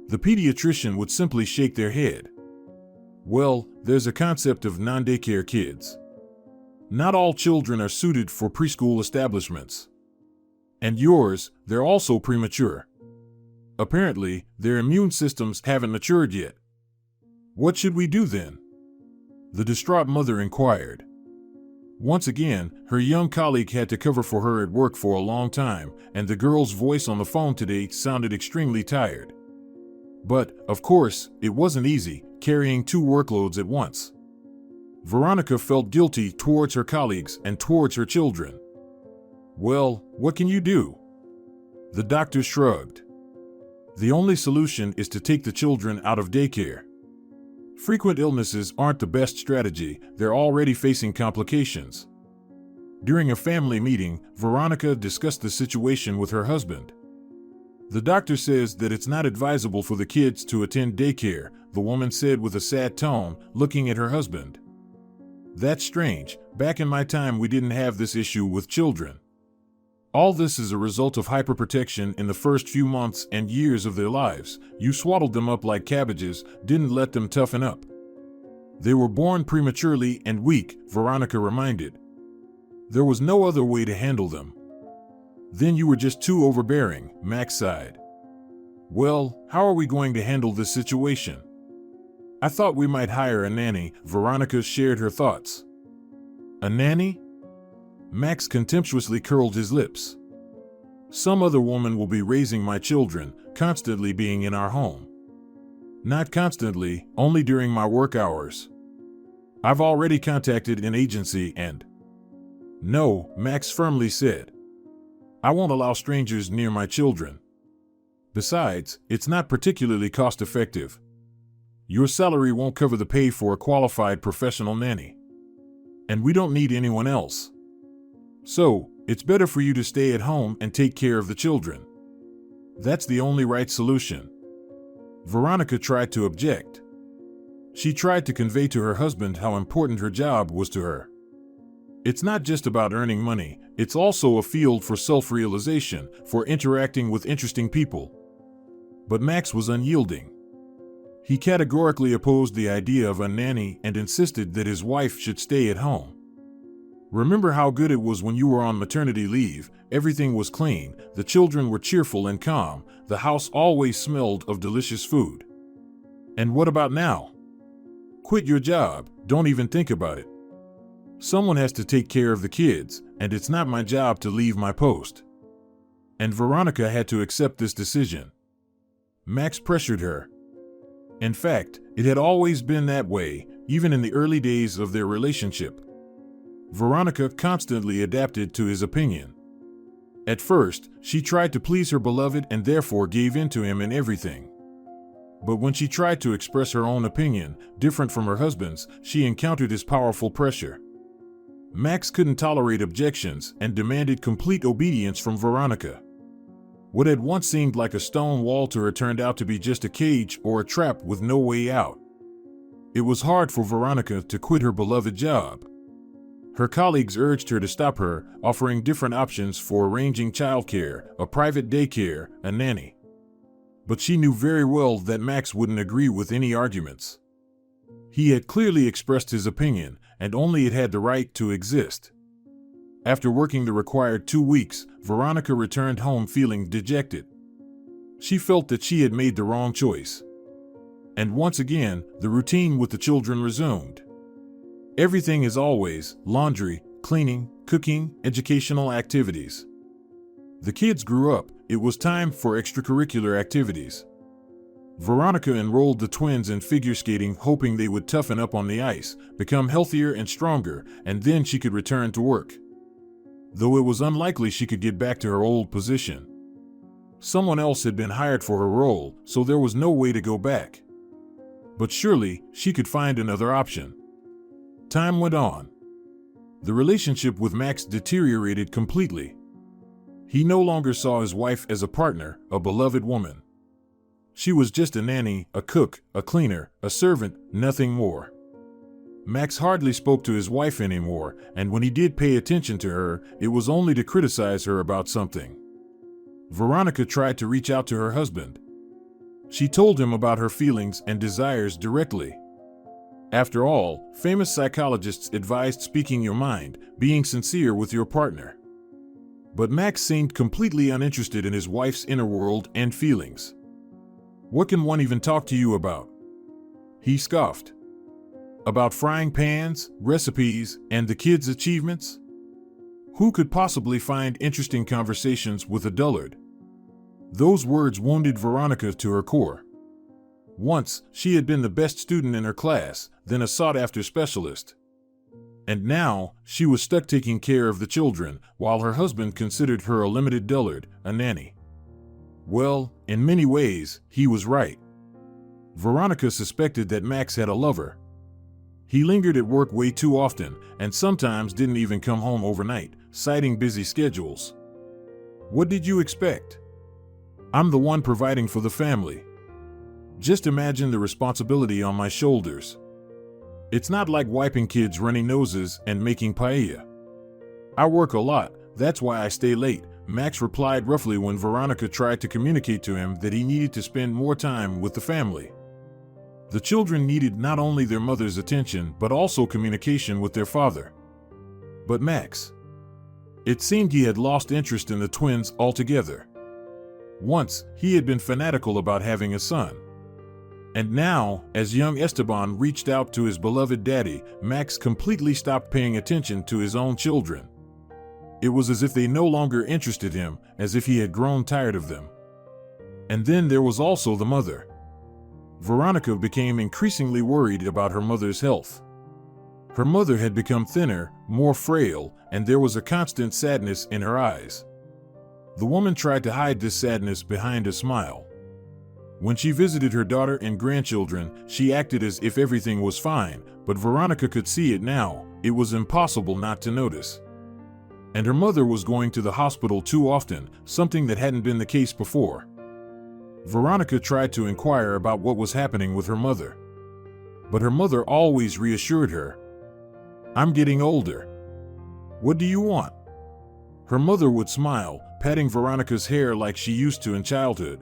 The pediatrician would simply shake their head. Well, there's a concept of non-daycare kids. Not all children are suited for preschool establishments. And yours, they're also premature. Apparently, their immune systems haven't matured yet. What should we do then? The distraught mother inquired. Once again, her young colleague had to cover for her at work for a long time, and the girl's voice on the phone today sounded extremely tired. But, of course, it wasn't easy, carrying 2 workloads at once. Veronica felt guilty towards her colleagues and towards her children. Well, what can you do? The doctor shrugged. The only solution is to take the children out of daycare. Frequent illnesses aren't the best strategy. They're already facing complications. During a family meeting, Veronica discussed the situation with her husband. The doctor says that it's not advisable for the kids to attend daycare, the woman said with a sad tone, looking at her husband. That's strange. Back in my time, we didn't have this issue with children. All this is a result of hyperprotection in the first few months and years of their lives. You swaddled them up like cabbages, didn't let them toughen up. They were born prematurely and weak, Veronica reminded. There was no other way to handle them. Then you were just too overbearing, Max sighed. Well, how are we going to handle this situation? I thought we might hire a nanny, Veronica shared her thoughts. A nanny? Max contemptuously curled his lips. Some other woman will be raising my children, constantly being in our home. Not constantly, only during my work hours. I've already contacted an agency and... No, Max firmly said. I won't allow strangers near my children. Besides, it's not particularly cost-effective. Your salary won't cover the pay for a qualified professional nanny. And we don't need anyone else. So, it's better for you to stay at home and take care of the children. That's the only right solution. Veronica tried to object. She tried to convey to her husband how important her job was to her. It's not just about earning money, it's also a field for self-realization, for interacting with interesting people. But Max was unyielding. He categorically opposed the idea of a nanny and insisted that his wife should stay at home. Remember how good it was when you were on maternity leave? Everything was clean, the children were cheerful and calm, the house always smelled of delicious food. And what about now? Quit your job, don't even think about it. Someone has to take care of the kids, and it's not my job to leave my post. And Veronica had to accept this decision. Max pressured her. In fact, it had always been that way, even in the early days of their relationship. Veronica constantly adapted to his opinion. At first, she tried to please her beloved and therefore gave in to him in everything. But when she tried to express her own opinion, different from her husband's, she encountered his powerful pressure. Max couldn't tolerate objections and demanded complete obedience from Veronica. What had once seemed like a stone wall to her turned out to be just a cage or a trap with no way out. It was hard for Veronica to quit her beloved job. Her colleagues urged her to stop her, offering different options for arranging childcare, a private daycare, a nanny. But she knew very well that Max wouldn't agree with any arguments. He had clearly expressed his opinion, and only it had the right to exist. After working the required 2 weeks, Veronica returned home feeling dejected. She felt that she had made the wrong choice. And once again, the routine with the children resumed. Everything as always: laundry, cleaning, cooking, educational activities. The kids grew up. It was time for extracurricular activities. Veronica enrolled the twins in figure skating, hoping they would toughen up on the ice, become healthier and stronger, and then she could return to work. Though it was unlikely she could get back to her old position. Someone else had been hired for her role, so there was no way to go back. But surely, she could find another option. Time went on. The relationship with Max deteriorated completely. He no longer saw his wife as a partner, a beloved woman. She was just a nanny, a cook, a cleaner, a servant, nothing more. Max hardly spoke to his wife anymore, and when he did pay attention to her, it was only to criticize her about something. Veronica tried to reach out to her husband. She told him about her feelings and desires directly. After all, famous psychologists advised speaking your mind, being sincere with your partner. But Max seemed completely uninterested in his wife's inner world and feelings. "What can one even talk to you about?" he scoffed. "About frying pans, recipes, and the kids' achievements? Who could possibly find interesting conversations with a dullard?" Those words wounded Veronica to her core. Once, she had been the best student in her class, then a sought-after specialist. And now, she was stuck taking care of the children, while her husband considered her a limited dullard, a nanny. Well, in many ways, he was right. Veronica suspected that Max had a lover. He lingered at work way too often, and sometimes didn't even come home overnight, citing busy schedules. "What did you expect? I'm the one providing for the family. Just imagine the responsibility on my shoulders. It's not like wiping kids' runny noses and making paella. I work a lot, that's why I stay late," Max replied roughly when Veronica tried to communicate to him that he needed to spend more time with the family. The children needed not only their mother's attention but also communication with their father. But Max, it seemed he had lost interest in the twins altogether. Once, he had been fanatical about having a son. And now, as young Esteban reached out to his beloved daddy, Max completely stopped paying attention to his own children. It was as if they no longer interested him, as if he had grown tired of them. And then there was also the mother. Veronica became increasingly worried about her mother's health. Her mother had become thinner, more frail, and there was a constant sadness in her eyes. The woman tried to hide this sadness behind a smile. When she visited her daughter and grandchildren, she acted as if everything was fine, but Veronica could see it now. It was impossible not to notice. And her mother was going to the hospital too often, something that hadn't been the case before. Veronica tried to inquire about what was happening with her mother. But her mother always reassured her. "I'm getting older. What do you want?" Her mother would smile, patting Veronica's hair like she used to in childhood.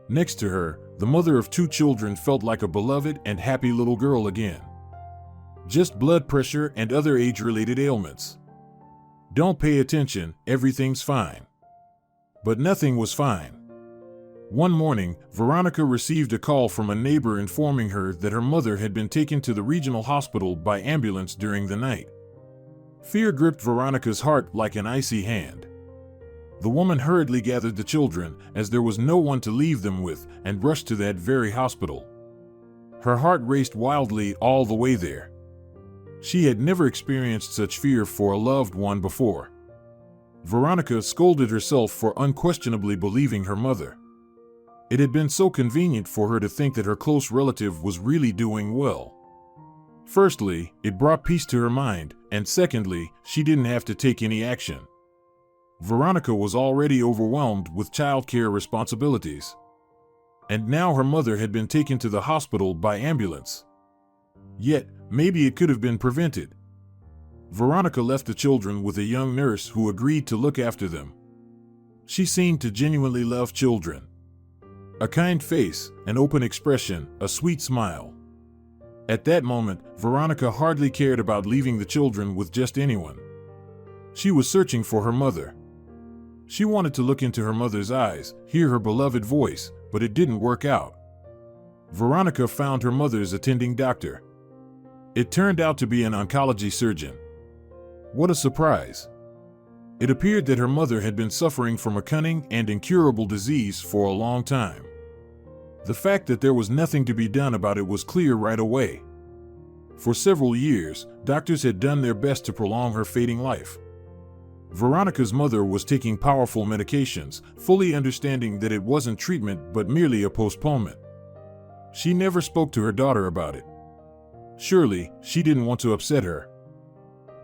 Next to her, the mother of 2 children felt like a beloved and happy little girl again. Just blood pressure and other age-related ailments. "Don't pay attention, everything's fine." But nothing was fine. One morning, Veronica received a call from a neighbor informing her that her mother had been taken to the regional hospital by ambulance during the night. Fear gripped Veronica's heart like an icy hand. The woman hurriedly gathered the children, as there was no one to leave them with, and rushed to that very hospital. Her heart raced wildly all the way there. She had never experienced such fear for a loved one before. Veronica scolded herself for unquestionably believing her mother. It had been so convenient for her to think that her close relative was really doing well. Firstly, it brought peace to her mind, and secondly, she didn't have to take any action. Veronica was already overwhelmed with childcare responsibilities. And now her mother had been taken to the hospital by ambulance. Yet, maybe it could have been prevented. Veronica left the children with a young nurse who agreed to look after them. She seemed to genuinely love children. A kind face, an open expression, a sweet smile. At that moment, Veronica hardly cared about leaving the children with just anyone. She was searching for her mother. She wanted to look into her mother's eyes, hear her beloved voice, but it didn't work out. Veronica found her mother's attending doctor. It turned out to be an oncology surgeon. What a surprise! It appeared that her mother had been suffering from a cunning and incurable disease for a long time. The fact that there was nothing to be done about it was clear right away. For several years, doctors had done their best to prolong her fading life. Veronica's mother was taking powerful medications, fully understanding that it wasn't treatment but merely a postponement. She never spoke to her daughter about it. Surely, she didn't want to upset her.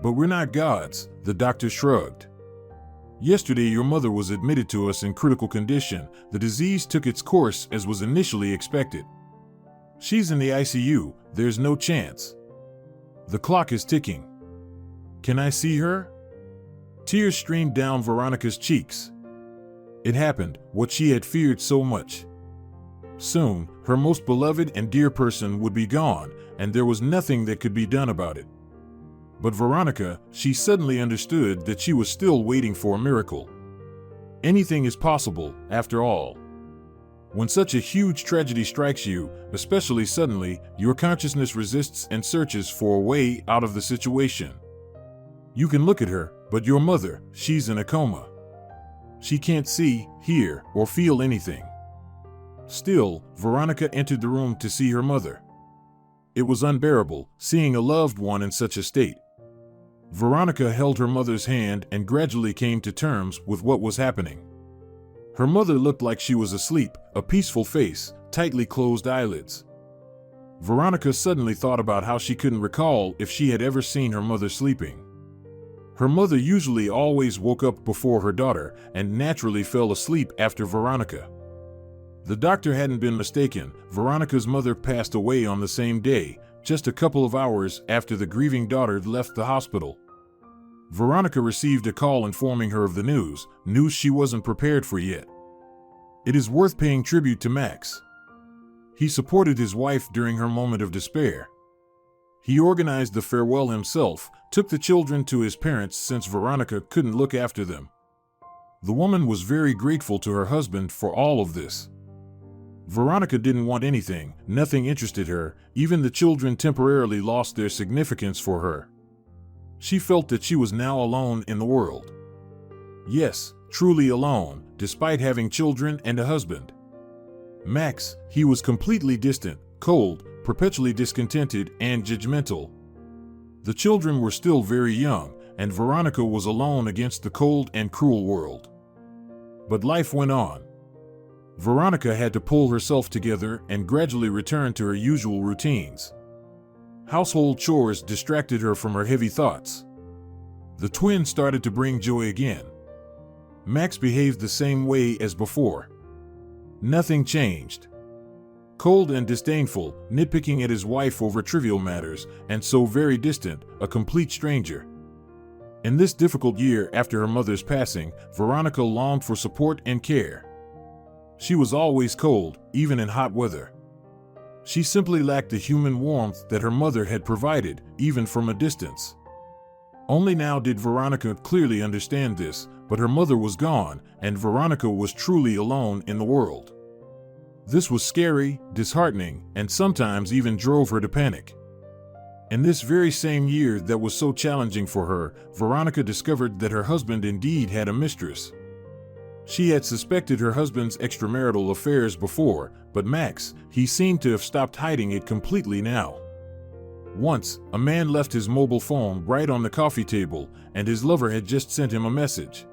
But we're not gods, the doctor shrugged. Yesterday your mother was admitted to us in critical condition. The disease took its course as was initially expected. She's in the ICU, there's no chance. The clock is ticking. Can I see her? Tears streamed down Veronica's cheeks. It happened, what she had feared so much. Soon, her most beloved and dear person would be gone, and there was nothing that could be done about it. But Veronica, she suddenly understood that she was still waiting for a miracle. Anything is possible, after all. When such a huge tragedy strikes you, especially suddenly, your consciousness resists and searches for a way out of the situation. You can look at her, but your mother, she's in a coma. She can't see, hear, or feel anything. Still, Veronica entered the room to see her mother. It was unbearable, seeing a loved one in such a state. Veronica held her mother's hand and gradually came to terms with what was happening. Her mother looked like she was asleep, a peaceful face, tightly closed eyelids. Veronica suddenly thought about how she couldn't recall if she had ever seen her mother sleeping. Her mother usually always woke up before her daughter and naturally fell asleep after Veronica. The doctor hadn't been mistaken. Veronica's mother passed away on the same day, just a couple of hours after the grieving daughter left the hospital. Veronica received a call informing her of the news she wasn't prepared for yet. It is worth paying tribute to Max. He supported his wife during her moment of despair. He organized the farewell himself, took the children to his parents since Veronica couldn't look after them. The woman was very grateful to her husband for all of this. Veronica didn't want anything, nothing interested her, even the children temporarily lost their significance for her. She felt that she was now alone in the world. Yes, truly alone, despite having children and a husband. Max, he was completely distant, cold, perpetually discontented, and judgmental. The children were still very young, and Veronica was alone against the cold and cruel world. But life went on. Veronica had to pull herself together and gradually return to her usual routines. Household chores distracted her from her heavy thoughts. The twins started to bring joy again. Max behaved the same way as before. Nothing changed. Cold and disdainful, nitpicking at his wife over trivial matters, and so very distant, a complete stranger. In this difficult year after her mother's passing, Veronica longed for support and care. She was always cold, even in hot weather. She simply lacked the human warmth that her mother had provided, even from a distance. Only now did Veronica clearly understand this, but her mother was gone, and Veronica was truly alone in the world. This was scary, disheartening, and sometimes even drove her to panic. In this very same year that was so challenging for her, Veronica discovered that her husband indeed had a mistress. She had suspected her husband's extramarital affairs before, but Max, he seemed to have stopped hiding it completely now. Once, a man left his mobile phone right on the coffee table, and his lover had just sent him a message.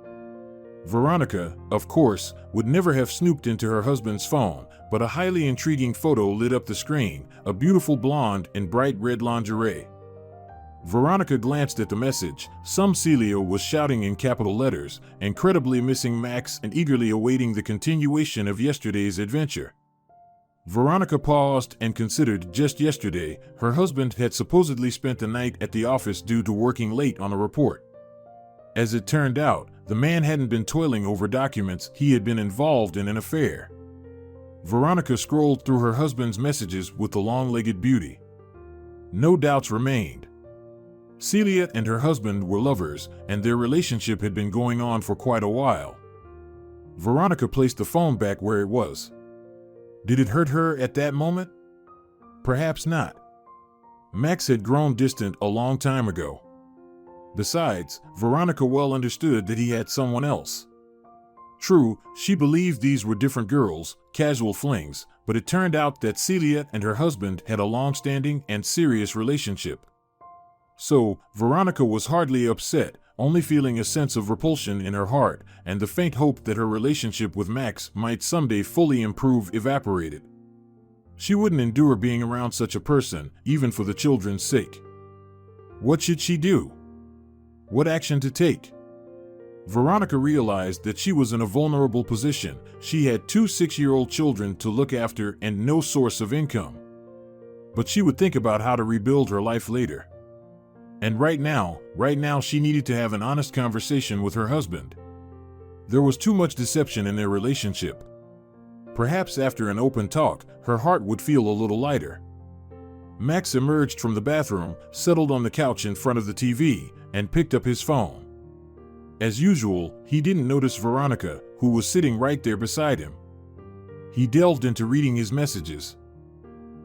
Veronica, of course, would never have snooped into her husband's phone, but a highly intriguing photo lit up the screen, a beautiful blonde in bright red lingerie. Veronica glanced at the message. Some Celia was shouting in capital letters, incredibly missing Max and eagerly awaiting the continuation of yesterday's adventure. Veronica paused and considered. Just yesterday, her husband had supposedly spent the night at the office due to working late on a report. As it turned out, the man hadn't been toiling over documents, he had been involved in an affair. Veronica scrolled through her husband's messages with the long-legged beauty. No doubts remained. Celia and her husband were lovers, and their relationship had been going on for quite a while. Veronica placed the phone back where it was. Did it hurt her at that moment? Perhaps not. Max had grown distant a long time ago. Besides, Veronica well understood that he had someone else. True, she believed these were different girls, casual flings, but it turned out that Celia and her husband had a long-standing and serious relationship. So, Veronica was hardly upset, only feeling a sense of repulsion in her heart, and the faint hope that her relationship with Max might someday fully improve evaporated. She wouldn't endure being around such a person, even for the children's sake. What should she do? What action to take? Veronica realized that she was in a vulnerable position. She had 2 6-year-old children to look after and no source of income. But she would think about how to rebuild her life later. And right now she needed to have an honest conversation with her husband. There was too much deception in their relationship. Perhaps after an open talk, her heart would feel a little lighter. Max emerged from the bathroom, settled on the couch in front of the TV, and picked up his phone. As usual, he didn't notice Veronica, who was sitting right there beside him. He delved into reading his messages.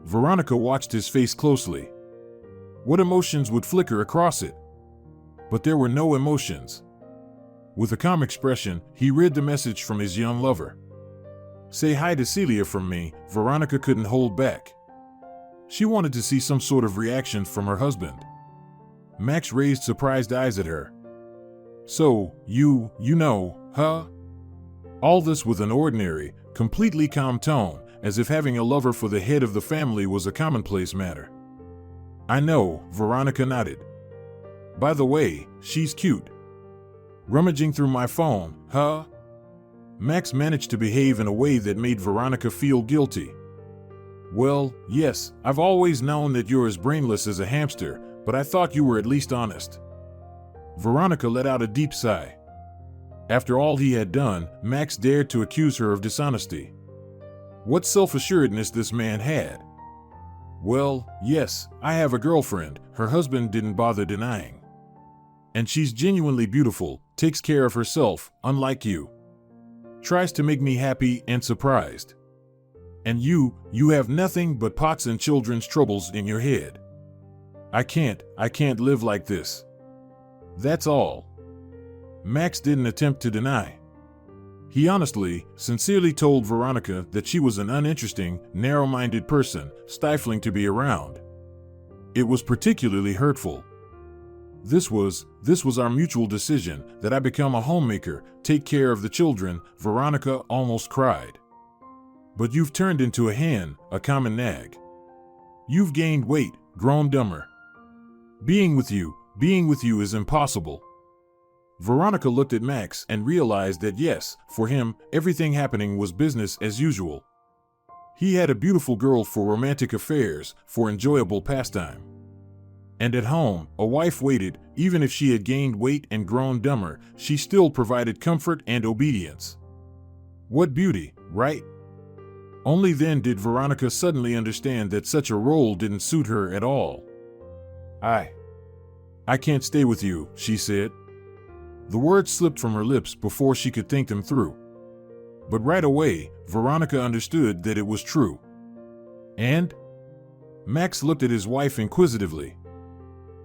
Veronica watched his face closely. What emotions would flicker across it? But there were no emotions. With a calm expression, he read the message from his young lover. "Say hi to Celia from me." Veronica couldn't hold back. She wanted to see some sort of reaction from her husband. Max raised surprised eyes at her. "So, you know, huh?" All this with an ordinary, completely calm tone, as if having a lover for the head of the family was a commonplace matter. "I know," Veronica nodded. "By the way, she's cute." "Rummaging through my phone, huh?" Max managed to behave in a way that made Veronica feel guilty. "Well, yes, I've always known that you're as brainless as a hamster, but I thought you were at least honest." Veronica let out a deep sigh. After all he had done, Max dared to accuse her of dishonesty. What self-assuredness this man had. "Well, yes, I have a girlfriend," her husband didn't bother denying. "And she's genuinely beautiful, takes care of herself, unlike you. Tries to make me happy and surprised. And you have nothing but pots and children's troubles in your head. I can't live like this. That's all." Max didn't attempt to deny. He honestly, sincerely told Veronica that she was an uninteresting, narrow-minded person, stifling to be around. It was particularly hurtful. This was our mutual decision, that I become a homemaker, take care of the children," Veronica almost cried. "But you've turned into a hen, a common nag. You've gained weight, grown dumber. Being with you is impossible." Veronica looked at Max and realized that yes, for him, everything happening was business as usual. He had a beautiful girl for romantic affairs, for enjoyable pastime. And at home, a wife waited. Even if she had gained weight and grown dumber, she still provided comfort and obedience. What beauty, right? Only then did Veronica suddenly understand that such a role didn't suit her at all. I can't stay with you," she said. The words slipped from her lips before she could think them through. But right away, Veronica understood that it was true. "And?" Max looked at his wife inquisitively.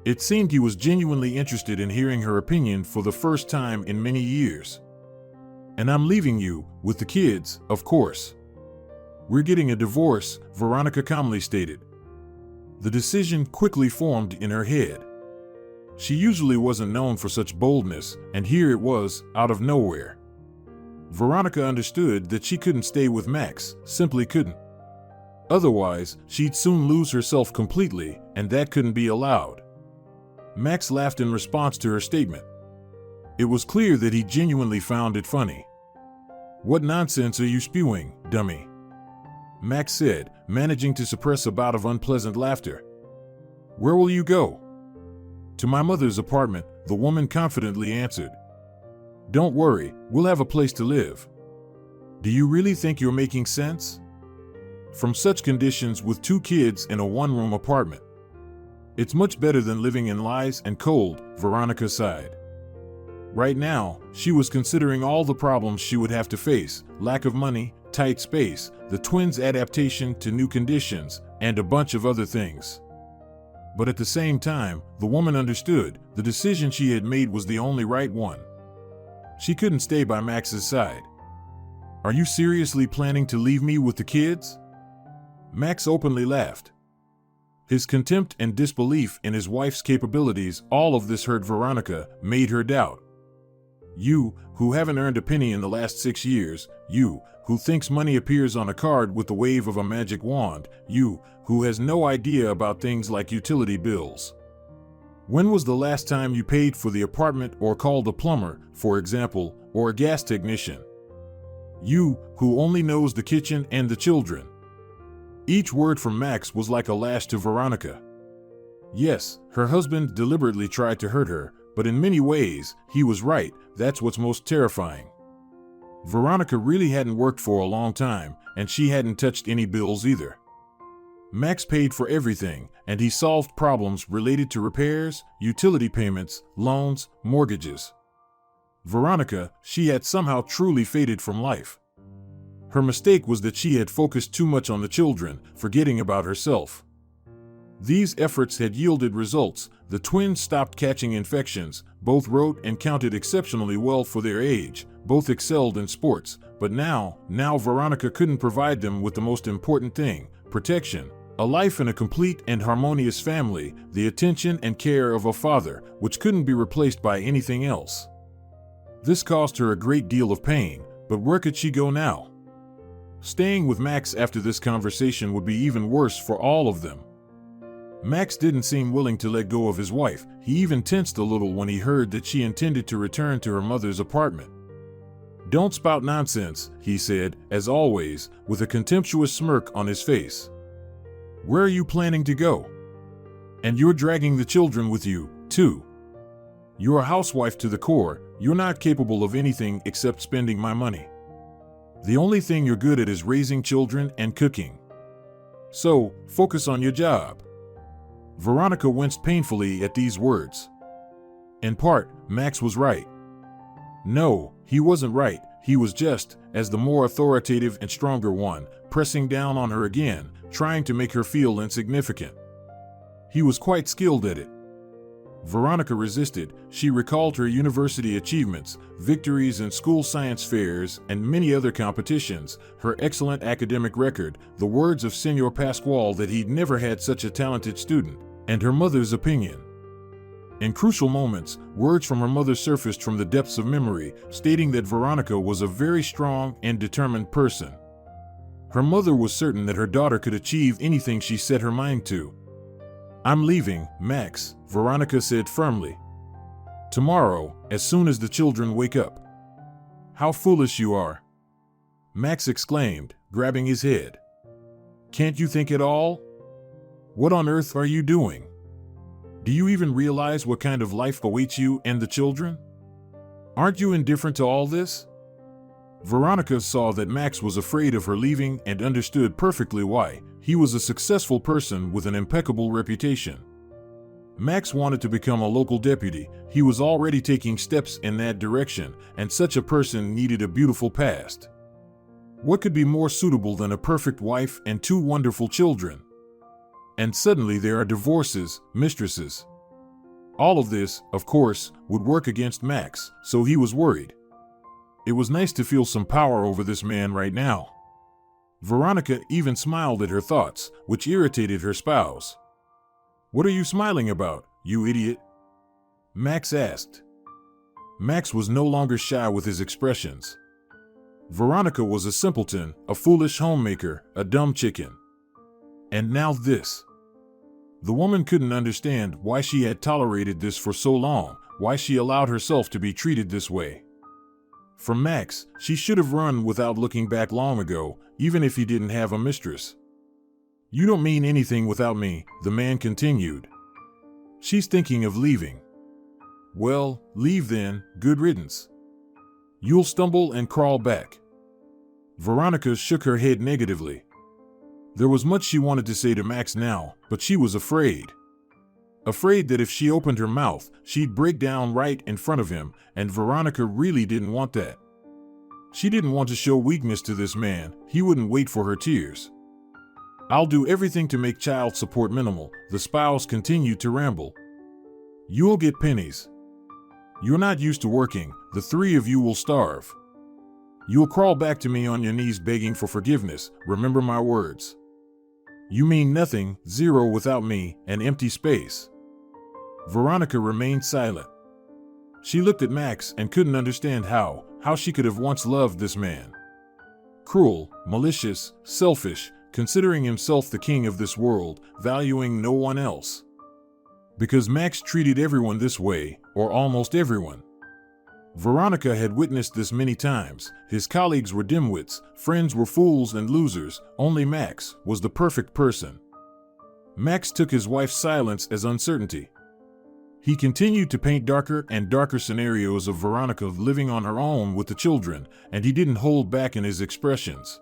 It seemed he was genuinely interested in hearing her opinion for the first time in many years. "And I'm leaving you, with the kids, of course. We're getting a divorce," Veronica calmly stated. The decision quickly formed in her head. She usually wasn't known for such boldness, and here it was, out of nowhere. Veronica understood that she couldn't stay with Max, simply couldn't. Otherwise, she'd soon lose herself completely, and that couldn't be allowed. Max laughed in response to her statement. It was clear that he genuinely found it funny. "What nonsense are you spewing, dummy?" Max said, managing to suppress a bout of unpleasant laughter. "Where will you go?" "To my mother's apartment," the woman confidently answered. "Don't worry, we'll have a place to live." "Do you really think you're making sense? From such conditions with 2 kids in a one-room apartment. It's much better than living in lies and cold," Veronica sighed. Right now, she was considering all the problems she would have to face: lack of money, tight space, the twins' adaptation to new conditions, and a bunch of other things. But at the same time, the woman understood the decision she had made was the only right one. She couldn't stay by Max's side. "Are you seriously planning to leave me with the kids?" Max openly laughed. His contempt and disbelief in his wife's capabilities, all of this hurt Veronica, made her doubt. "You, who haven't earned a penny in the last 6 years, you, who thinks money appears on a card with the wave of a magic wand, you, who has no idea about things like utility bills. When was the last time you paid for the apartment or called a plumber, for example, or a gas technician? You, who only knows the kitchen and the children." Each word from Max was like a lash to Veronica. Yes, her husband deliberately tried to hurt her, but in many ways, he was right. That's what's most terrifying. Veronica really hadn't worked for a long time, and she hadn't touched any bills either. Max paid for everything, and he solved problems related to repairs, utility payments, loans, mortgages. Veronica, she had somehow truly faded from life. Her mistake was that she had focused too much on the children, forgetting about herself. These efforts had yielded results. The twins stopped catching infections, both wrote and counted exceptionally well for their age, both excelled in sports, but now Veronica couldn't provide them with the most important thing: protection, a life in a complete and harmonious family, the attention and care of a father, which couldn't be replaced by anything else. This caused her a great deal of pain, but where could she go now? Staying with Max after this conversation would be even worse for all of them. Max didn't seem willing to let go of his wife. He even tensed a little when he heard that she intended to return to her mother's apartment. "Don't spout nonsense," he said, as always, with a contemptuous smirk on his face. "Where are you planning to go? And you're dragging the children with you, too. You're a housewife to the core. You're not capable of anything except spending my money. The only thing you're good at is raising children and cooking. So, focus on your job." Veronica winced painfully at these words. In part, Max was right. No, he wasn't right. He was just, as the more authoritative and stronger one, pressing down on her again, trying to make her feel insignificant. He was quite skilled at it. Veronica resisted. She recalled her university achievements, victories in school science fairs, and many other competitions, her excellent academic record, the words of Senor Pasquale that he'd never had such a talented student, and her mother's opinion. In crucial moments, words from her mother surfaced from the depths of memory, stating that Veronica was a very strong and determined person. Her mother was certain that her daughter could achieve anything she set her mind to. "I'm leaving, Max," Veronica said firmly. "Tomorrow, as soon as the children wake up." "How foolish you are!" Max exclaimed, grabbing his head. "Can't you think at all? What on earth are you doing? Do you even realize what kind of life awaits you and the children? Aren't you indifferent to all this?" Veronica saw that Max was afraid of her leaving and understood perfectly why. He was a successful person with an impeccable reputation. Max wanted to become a local deputy. He was already taking steps in that direction, and such a person needed a beautiful past. What could be more suitable than a perfect wife and 2 wonderful children? And suddenly there are divorces, mistresses. All of this, of course, would work against Max, so he was worried. It was nice to feel some power over this man right now. Veronica even smiled at her thoughts, which irritated her spouse. "What are you smiling about, you idiot?" Max asked. Max was no longer shy with his expressions. Veronica was a simpleton, a foolish homemaker, a dumb chicken. And now this. The woman couldn't understand why she had tolerated this for so long, why she allowed herself to be treated this way. From Max, she should have run without looking back long ago, even if he didn't have a mistress. You don't mean anything without me, the man continued. She's thinking of leaving. Well, leave then, good riddance. You'll stumble and crawl back. Veronica shook her head negatively. There was much she wanted to say to Max now, but she was afraid. Afraid that if she opened her mouth, she'd break down right in front of him, and Veronica really didn't want that. She didn't want to show weakness to this man. He wouldn't wait for her tears. I'll do everything to make child support minimal, the spouse continued to ramble. You'll get pennies. You're not used to working, the three of you will starve. You'll crawl back to me on your knees begging for forgiveness, remember my words. You mean nothing, zero without me, an empty space. Veronica remained silent. She looked at Max and couldn't understand how she could have once loved this man. Cruel, malicious, selfish, considering himself the king of this world, valuing no one else. Because Max treated everyone this way, or almost everyone. Veronica had witnessed this many times. His colleagues were dimwits, friends were fools and losers, only Max was the perfect person. Max took his wife's silence as uncertainty. He continued to paint darker and darker scenarios of Veronica living on her own with the children, and he didn't hold back in his expressions.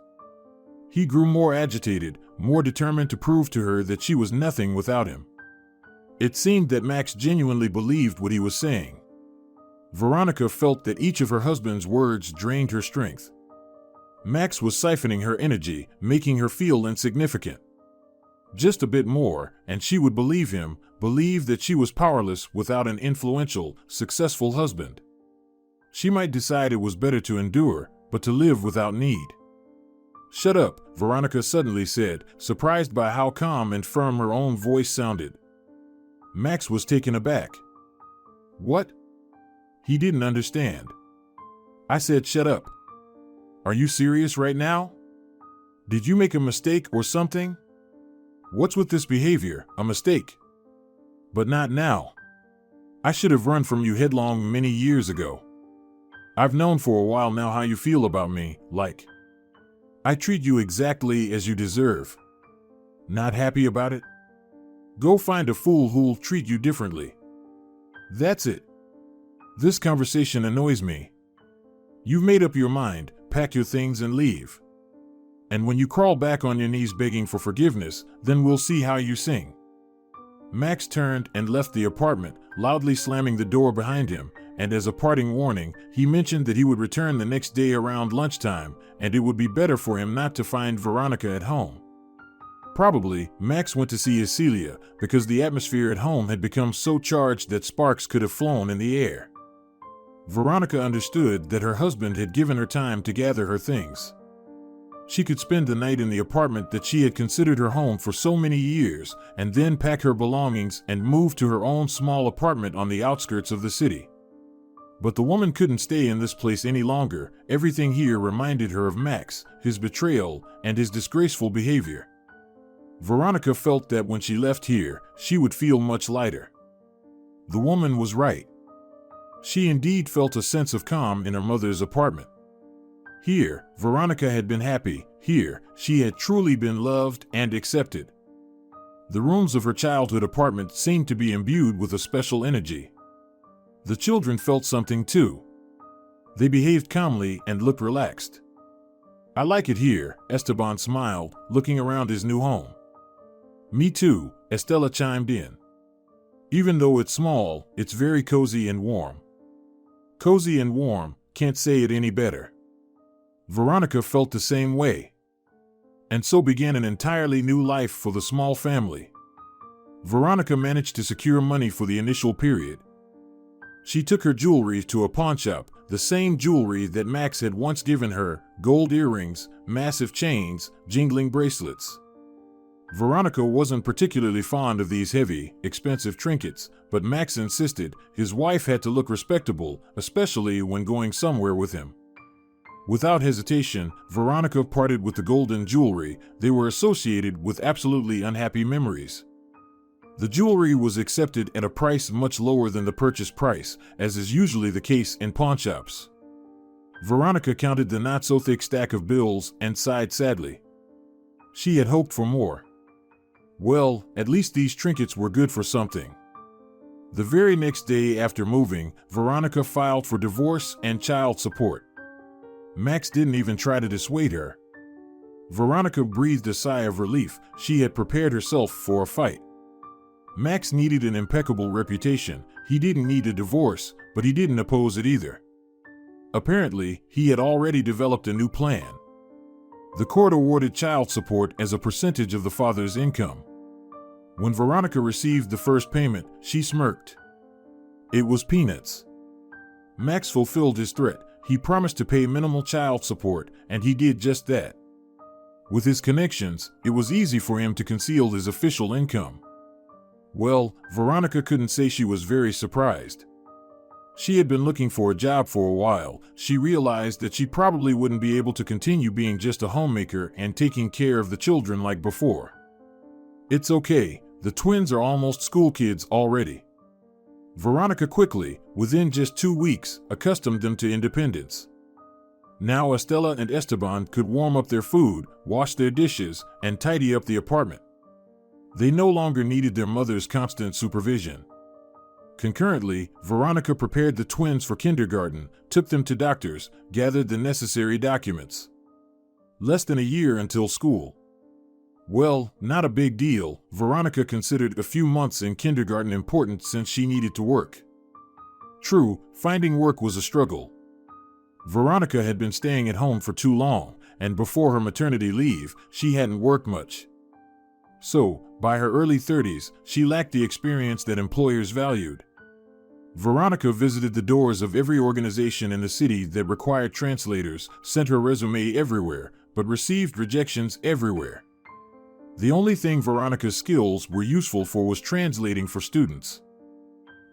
He grew more agitated, more determined to prove to her that she was nothing without him. It seemed that Max genuinely believed what he was saying. Veronica felt that each of her husband's words drained her strength. Max was siphoning her energy, making her feel insignificant. Just a bit more, and she would believe him, believe that she was powerless without an influential, successful husband. She might decide it was better to endure, but to live without need. Shut up, Veronica suddenly said, surprised by how calm and firm her own voice sounded. Max was taken aback. What? He didn't understand. I said shut up. Are you serious right now? Did you make a mistake or something? What's with this behavior, a mistake? But not now. I should have run from you headlong many years ago. I've known for a while now how you feel about me, like. I treat you exactly as you deserve. Not happy about it? Go find a fool who'll treat you differently. That's it. This conversation annoys me. You've made up your mind, pack your things and leave. And when you crawl back on your knees begging for forgiveness, then we'll see how you sing. Max turned and left the apartment, loudly slamming the door behind him, and as a parting warning, he mentioned that he would return the next day around lunchtime, and it would be better for him not to find Veronica at home. Probably, Max went to see his Celia, because the atmosphere at home had become so charged that sparks could have flown in the air. Veronica understood that her husband had given her time to gather her things. She could spend the night in the apartment that she had considered her home for so many years, and then pack her belongings and move to her own small apartment on the outskirts of the city. But the woman couldn't stay in this place any longer. Everything here reminded her of Max, his betrayal, and his disgraceful behavior. Veronica felt that when she left here, she would feel much lighter. The woman was right. She indeed felt a sense of calm in her mother's apartment. Here, Veronica had been happy. Here, she had truly been loved and accepted. The rooms of her childhood apartment seemed to be imbued with a special energy. The children felt something too. They behaved calmly and looked relaxed. I like it here, Esteban smiled, looking around his new home. Me too, Estella chimed in. Even though it's small, it's very cozy and warm. Cozy and warm, can't say it any better. Veronica felt the same way. And so began an entirely new life for the small family. Veronica managed to secure money for the initial period. She took her jewelry to a pawnshop, the same jewelry that Max had once given her, gold earrings, massive chains, jingling bracelets. Veronica wasn't particularly fond of these heavy, expensive trinkets, but Max insisted his wife had to look respectable, especially when going somewhere with him. Without hesitation, Veronica parted with the golden jewelry. They were associated with absolutely unhappy memories. The jewelry was accepted at a price much lower than the purchase price, as is usually the case in pawnshops. Veronica counted the not-so-thick stack of bills and sighed sadly. She had hoped for more. Well, at least these trinkets were good for something. The very next day after moving, Veronica filed for divorce and child support. Max didn't even try to dissuade her. Veronica breathed a sigh of relief. She had prepared herself for a fight. Max needed an impeccable reputation. He didn't need a divorce, but he didn't oppose it either. Apparently, he had already developed a new plan. The court awarded child support as a percentage of the father's income. When Veronica received the first payment, she smirked. It was peanuts. Max fulfilled his threat. He promised to pay minimal child support, and he did just that. With his connections, it was easy for him to conceal his official income. Well, Veronica couldn't say she was very surprised. She had been looking for a job for a while. She realized that she probably wouldn't be able to continue being just a homemaker and taking care of the children like before. It's okay, the twins are almost school kids already. Veronica quickly, within just 2 weeks, accustomed them to independence. Now Estella and Esteban could warm up their food, wash their dishes, and tidy up the apartment. They no longer needed their mother's constant supervision. Concurrently, Veronica prepared the twins for kindergarten, took them to doctors, gathered the necessary documents. Less than a year until school. Well, not a big deal. Veronica considered a few months in kindergarten important since she needed to work. True, finding work was a struggle. Veronica had been staying at home for too long, and before her maternity leave, she hadn't worked much. So, by her early 30s, she lacked the experience that employers valued. Veronica visited the doors of every organization in the city that required translators, sent her resume everywhere, but received rejections everywhere. The only thing Veronica's skills were useful for was translating for students.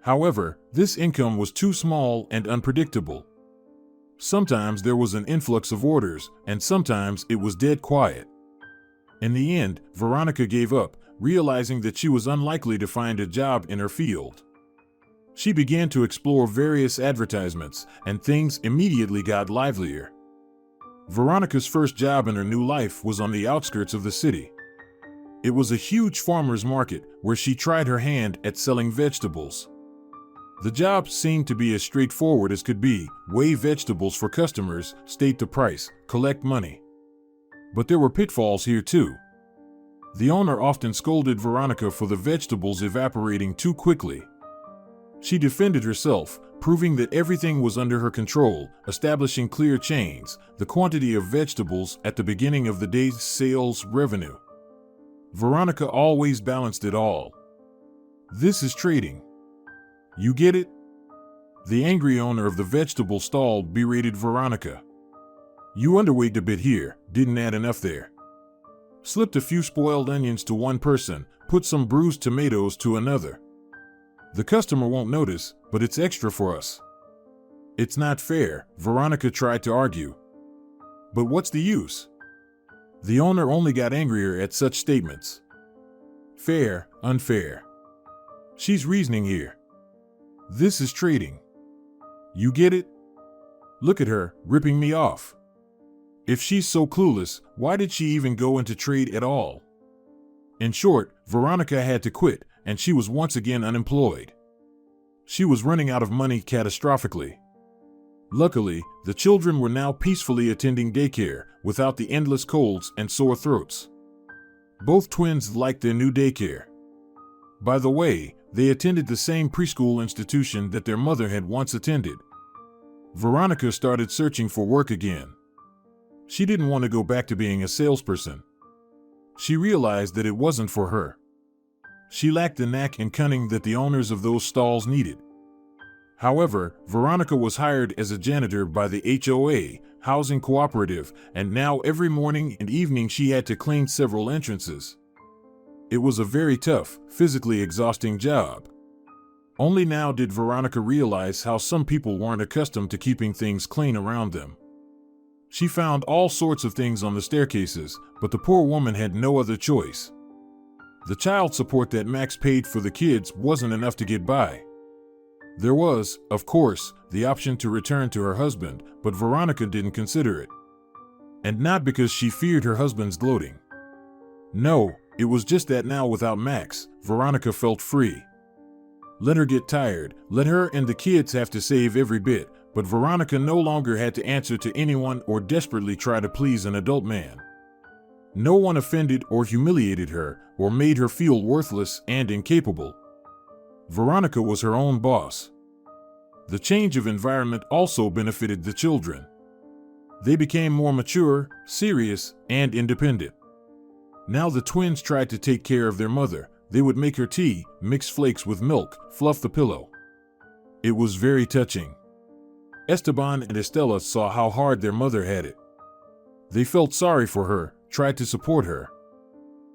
However, this income was too small and unpredictable. Sometimes there was an influx of orders, and sometimes it was dead quiet. In the end, Veronica gave up, realizing that she was unlikely to find a job in her field. She began to explore various advertisements, and things immediately got livelier. Veronica's first job in her new life was on the outskirts of the city. It was a huge farmer's market where she tried her hand at selling vegetables. The job seemed to be as straightforward as could be: weigh vegetables for customers, state the price, collect money. But there were pitfalls here too. The owner often scolded Veronica for the vegetables evaporating too quickly. She defended herself, proving that everything was under her control, establishing clear chains, the quantity of vegetables at the beginning of the day's sales revenue. Veronica always balanced it all. This is trading. You get it? The angry owner of the vegetable stall berated Veronica. You underweight a bit here, didn't add enough there. Slipped a few spoiled onions to one person, put some bruised tomatoes to another. The customer won't notice, but it's extra for us. It's not fair, Veronica tried to argue. But what's the use? The owner only got angrier at such statements. Fair, unfair. She's reasoning here. This is trading. You get it? Look at her, ripping me off. If she's so clueless, why did she even go into trade at all? In short, Veronica had to quit, and she was once again unemployed. She was running out of money catastrophically. Luckily, the children were now peacefully attending daycare, without the endless colds and sore throats. Both twins liked their new daycare. By the way, they attended the same preschool institution that their mother had once attended. Veronica started searching for work again. She didn't want to go back to being a salesperson. She realized that it wasn't for her. She lacked the knack and cunning that the owners of those stalls needed. However, Veronica was hired as a janitor by the HOA, Housing Cooperative, and now every morning and evening she had to clean several entrances. It was a very tough, physically exhausting job. Only now did Veronica realize how some people weren't accustomed to keeping things clean around them. She found all sorts of things on the staircases, but the poor woman had no other choice. The child support that Max paid for the kids wasn't enough to get by. There was, of course, the option to return to her husband, but Veronica didn't consider it. And not because she feared her husband's gloating. No, it was just that now without Max, Veronica felt free. Let her get tired, let her and the kids have to save every bit, but Veronica no longer had to answer to anyone or desperately try to please an adult man. No one offended or humiliated her or made her feel worthless and incapable. Veronica was her own boss. The change of environment also benefited the children. They became more mature, serious, and independent. Now the twins tried to take care of their mother. They would make her tea, mix flakes with milk, fluff the pillow. It was very touching. Esteban and Estella saw how hard their mother had it. They felt sorry for her, tried to support her.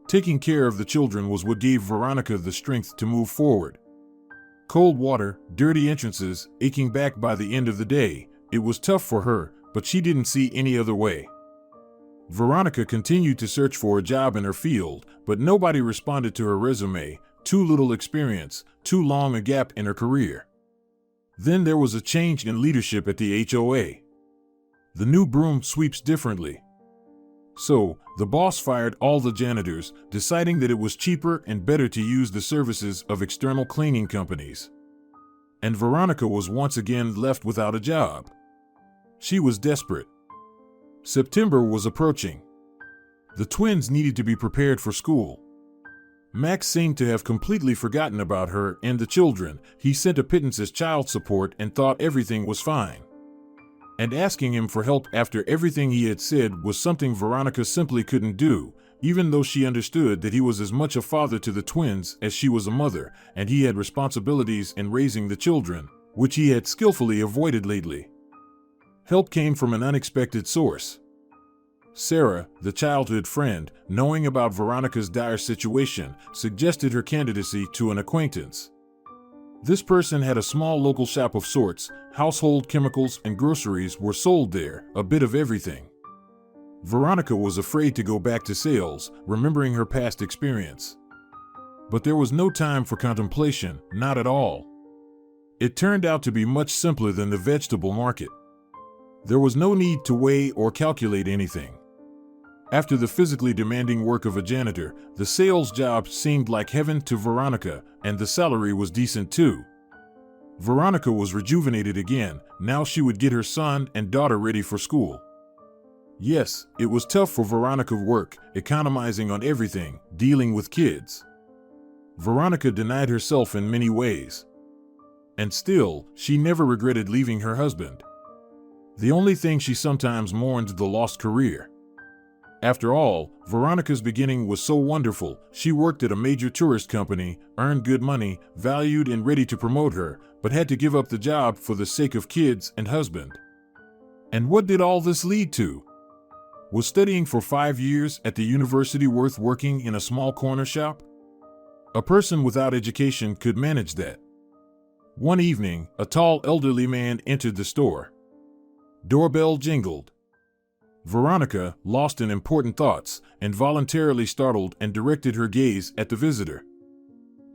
Taking care of the children was what gave Veronica the strength to move forward. Cold water, dirty entrances, aching back by the end of the day. It was tough for her, but she didn't see any other way. Veronica continued to search for a job in her field, but nobody responded to her resume. Too little experience, too long a gap in her career. Then there was a change in leadership at the HOA. The new broom sweeps differently. So, the boss fired all the janitors, deciding that it was cheaper and better to use the services of external cleaning companies. And Veronica was once again left without a job. She was desperate. September was approaching. The twins needed to be prepared for school. Max seemed to have completely forgotten about her and the children. He sent a pittance as child support and thought everything was fine. And asking him for help after everything he had said was something Veronica simply couldn't do, even though she understood that he was as much a father to the twins as she was a mother, and he had responsibilities in raising the children, which he had skillfully avoided lately. Help came from an unexpected source. Sarah, the childhood friend, knowing about Veronica's dire situation, suggested her candidacy to an acquaintance. This person had a small local shop of sorts. Household chemicals and groceries were sold there, a bit of everything. Veronica was afraid to go back to sales, remembering her past experience. But there was no time for contemplation, not at all. It turned out to be much simpler than the vegetable market. There was no need to weigh or calculate anything. After the physically demanding work of a janitor, the sales job seemed like heaven to Veronica, and the salary was decent too. Veronica was rejuvenated again. Now she would get her son and daughter ready for school. Yes, it was tough for Veronica's work, economizing on everything, dealing with kids. Veronica denied herself in many ways. And still, she never regretted leaving her husband. The only thing she sometimes mourned the lost career. After all, Veronica's beginning was so wonderful. She worked at a major tourist company, earned good money, valued and ready to promote her, but had to give up the job for the sake of kids and husband. And what did all this lead to? Was studying for 5 years at the university worth working in a small corner shop? A person without education could manage that. One evening, a tall elderly man entered the store. Doorbell jingled. Veronica, lost in important thoughts, involuntarily startled and directed her gaze at the visitor.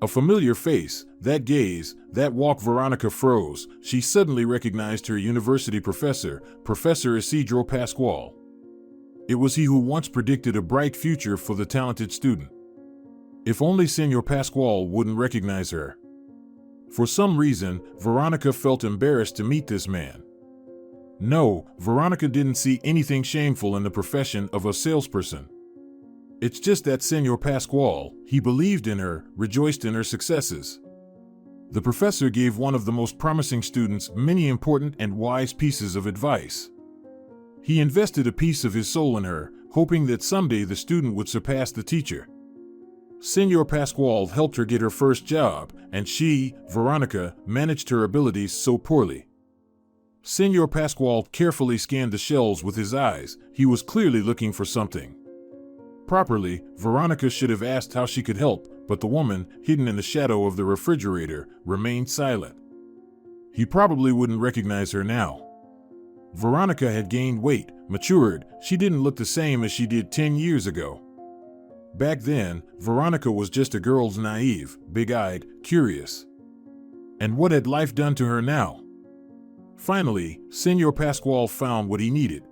A familiar face, that gaze, that walk. Veronica froze. She suddenly recognized her university professor, Professor Isidro Pascual. It was he who once predicted a bright future for the talented student. If only Senor Pascual wouldn't recognize her. For some reason, Veronica felt embarrassed to meet this man. No, Veronica didn't see anything shameful in the profession of a salesperson. It's just that Senor Pascual, he believed in her, rejoiced in her successes. The professor gave one of the most promising students many important and wise pieces of advice. He invested a piece of his soul in her, hoping that someday the student would surpass the teacher. Senor Pascual helped her get her first job, and she, Veronica, managed her abilities so poorly. Senor Pascual carefully scanned the shelves with his eyes. He was clearly looking for something. Properly, Veronica should have asked how she could help, but the woman, hidden in the shadow of the refrigerator, remained silent. He probably wouldn't recognize her now. Veronica had gained weight, matured. She didn't look the same as she did 10 years ago. Back then, Veronica was just a girl, naive, big-eyed, curious. And what had life done to her now? Finally, Senor Pasquale found what he needed.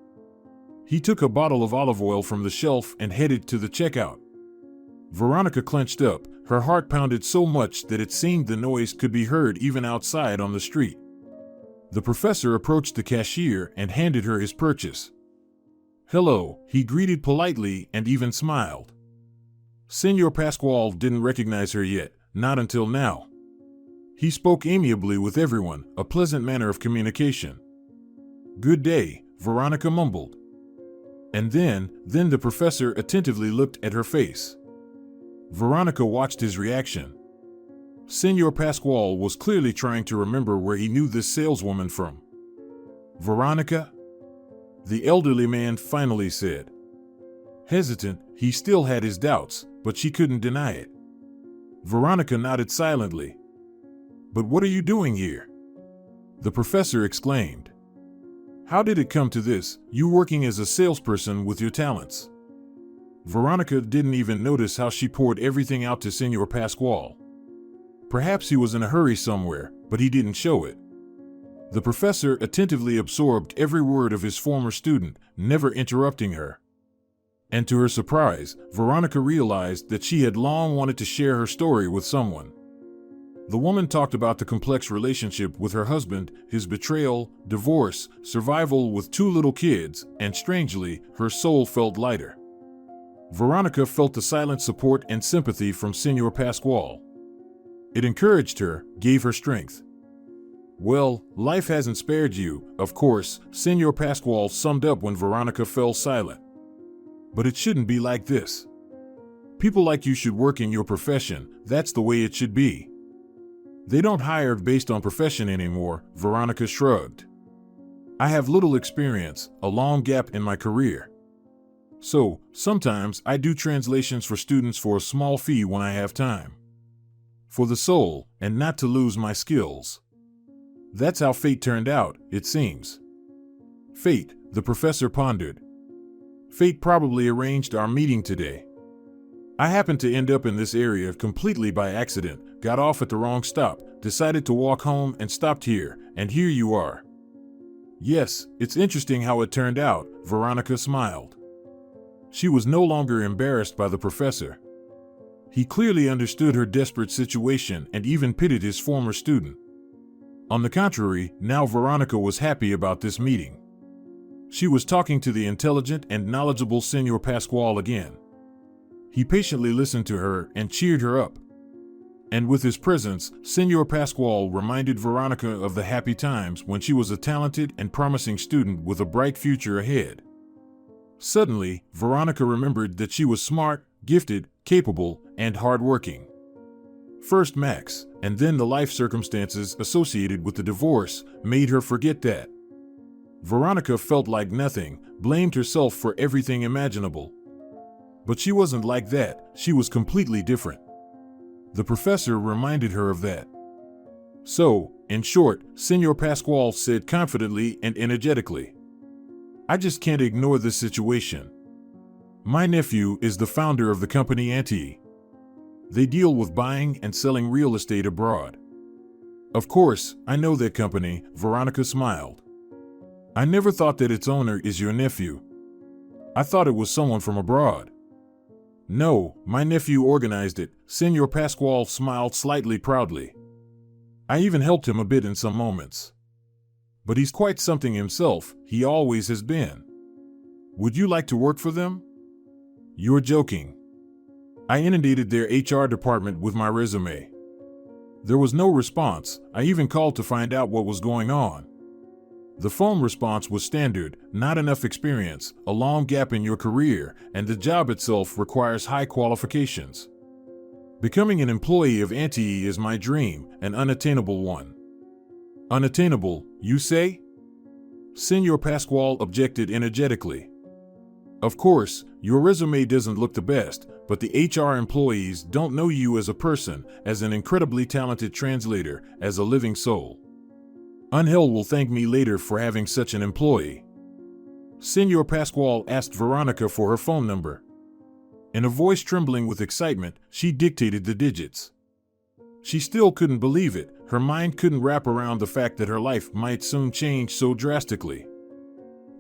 He took a bottle of olive oil from the shelf and headed to the checkout. Veronica clenched up. Her heart pounded so much that it seemed the noise could be heard even outside on the street. The professor approached the cashier and handed her his purchase. "Hello," he greeted politely and even smiled. Senor Pasquale didn't recognize her yet, not until now. He spoke amiably with everyone, a pleasant manner of communication. "Good day," Veronica mumbled. And then the professor attentively looked at her face. Veronica watched his reaction. Senor Pasquale was clearly trying to remember where he knew this saleswoman from. "Veronica?" the elderly man finally said. Hesitant, he still had his doubts, but she couldn't deny it. Veronica nodded silently. "But what are you doing here?" the professor exclaimed. "How did it come to this, you working as a salesperson with your talents?" Veronica didn't even notice how she poured everything out to Senor Pasquale. Perhaps he was in a hurry somewhere, but he didn't show it. The professor attentively absorbed every word of his former student, never interrupting her. And to her surprise, Veronica realized that she had long wanted to share her story with someone. The woman talked about the complex relationship with her husband, his betrayal, divorce, survival with 2 little kids, and strangely, her soul felt lighter. Veronica felt the silent support and sympathy from Senor Pasquale. It encouraged her, gave her strength. "Well, life hasn't spared you, of course," Senor Pasquale summed up when Veronica fell silent. "But it shouldn't be like this. People like you should work in your profession, that's the way it should be." "They don't hire based on profession anymore," Veronica shrugged. "I have little experience, a long gap in my career. So, sometimes I do translations for students for a small fee when I have time. For the soul, and not to lose my skills." That's how fate turned out, it seems. Fate, the professor pondered. Fate probably arranged our meeting today. I happened to end up in this area completely by accident, got off at the wrong stop, decided to walk home and stopped here, and here you are. Yes, it's interesting how it turned out, Veronica smiled. She was no longer embarrassed by the professor. He clearly understood her desperate situation and even pitied his former student. On the contrary, now Veronica was happy about this meeting. She was talking to the intelligent and knowledgeable Senor Pasquale again. He patiently listened to her and cheered her up. And with his presence, Senor Pasquale reminded Veronica of the happy times when she was a talented and promising student with a bright future ahead. Suddenly, Veronica remembered that she was smart, gifted, capable, and hardworking. First Max, and then the life circumstances associated with the divorce, made her forget that. Veronica felt like nothing, blamed herself for everything imaginable. But she wasn't like that, she was completely different. The professor reminded her of that. So, in short, Senor Pasquale said confidently and energetically, "I just can't ignore this situation. My nephew is the founder of the company Anti. They deal with buying and selling real estate abroad." "Of course, I know that company," Veronica smiled. "I never thought that its owner is your nephew. I thought it was someone from abroad." "No, my nephew organized it," Senor Pasquale smiled slightly proudly. "I even helped him a bit in some moments. But he's quite something himself, he always has been. Would you like to work for them?" "You're joking." I inundated their HR department with my resume. There was no response. I even called to find out what was going on. The phone response was standard: not enough experience, a long gap in your career, and the job itself requires high qualifications. Becoming an employee of Anti is my dream, an unattainable one. Unattainable, you say? Senor Pasquale objected energetically. Of course, your resume doesn't look the best, but the HR employees don't know you as a person, as an incredibly talented translator, as a living soul. Angel will thank me later for having such an employee. Senor Pascual asked Veronica for her phone number. In a voice trembling with excitement, she dictated the digits. She still couldn't believe it. Her mind couldn't wrap around the fact that her life might soon change so drastically.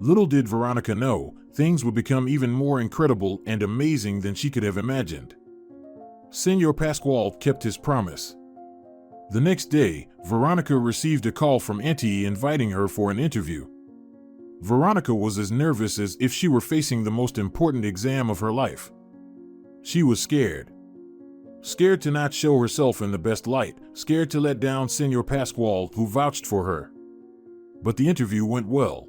Little did Veronica know, things would become even more incredible and amazing than she could have imagined. Senor Pascual kept his promise. The next day, Veronica received a call from Auntie inviting her for an interview. Veronica was as nervous as if she were facing the most important exam of her life. She was scared. Scared to not show herself in the best light, scared to let down Senor Pascual, who vouched for her. But the interview went well.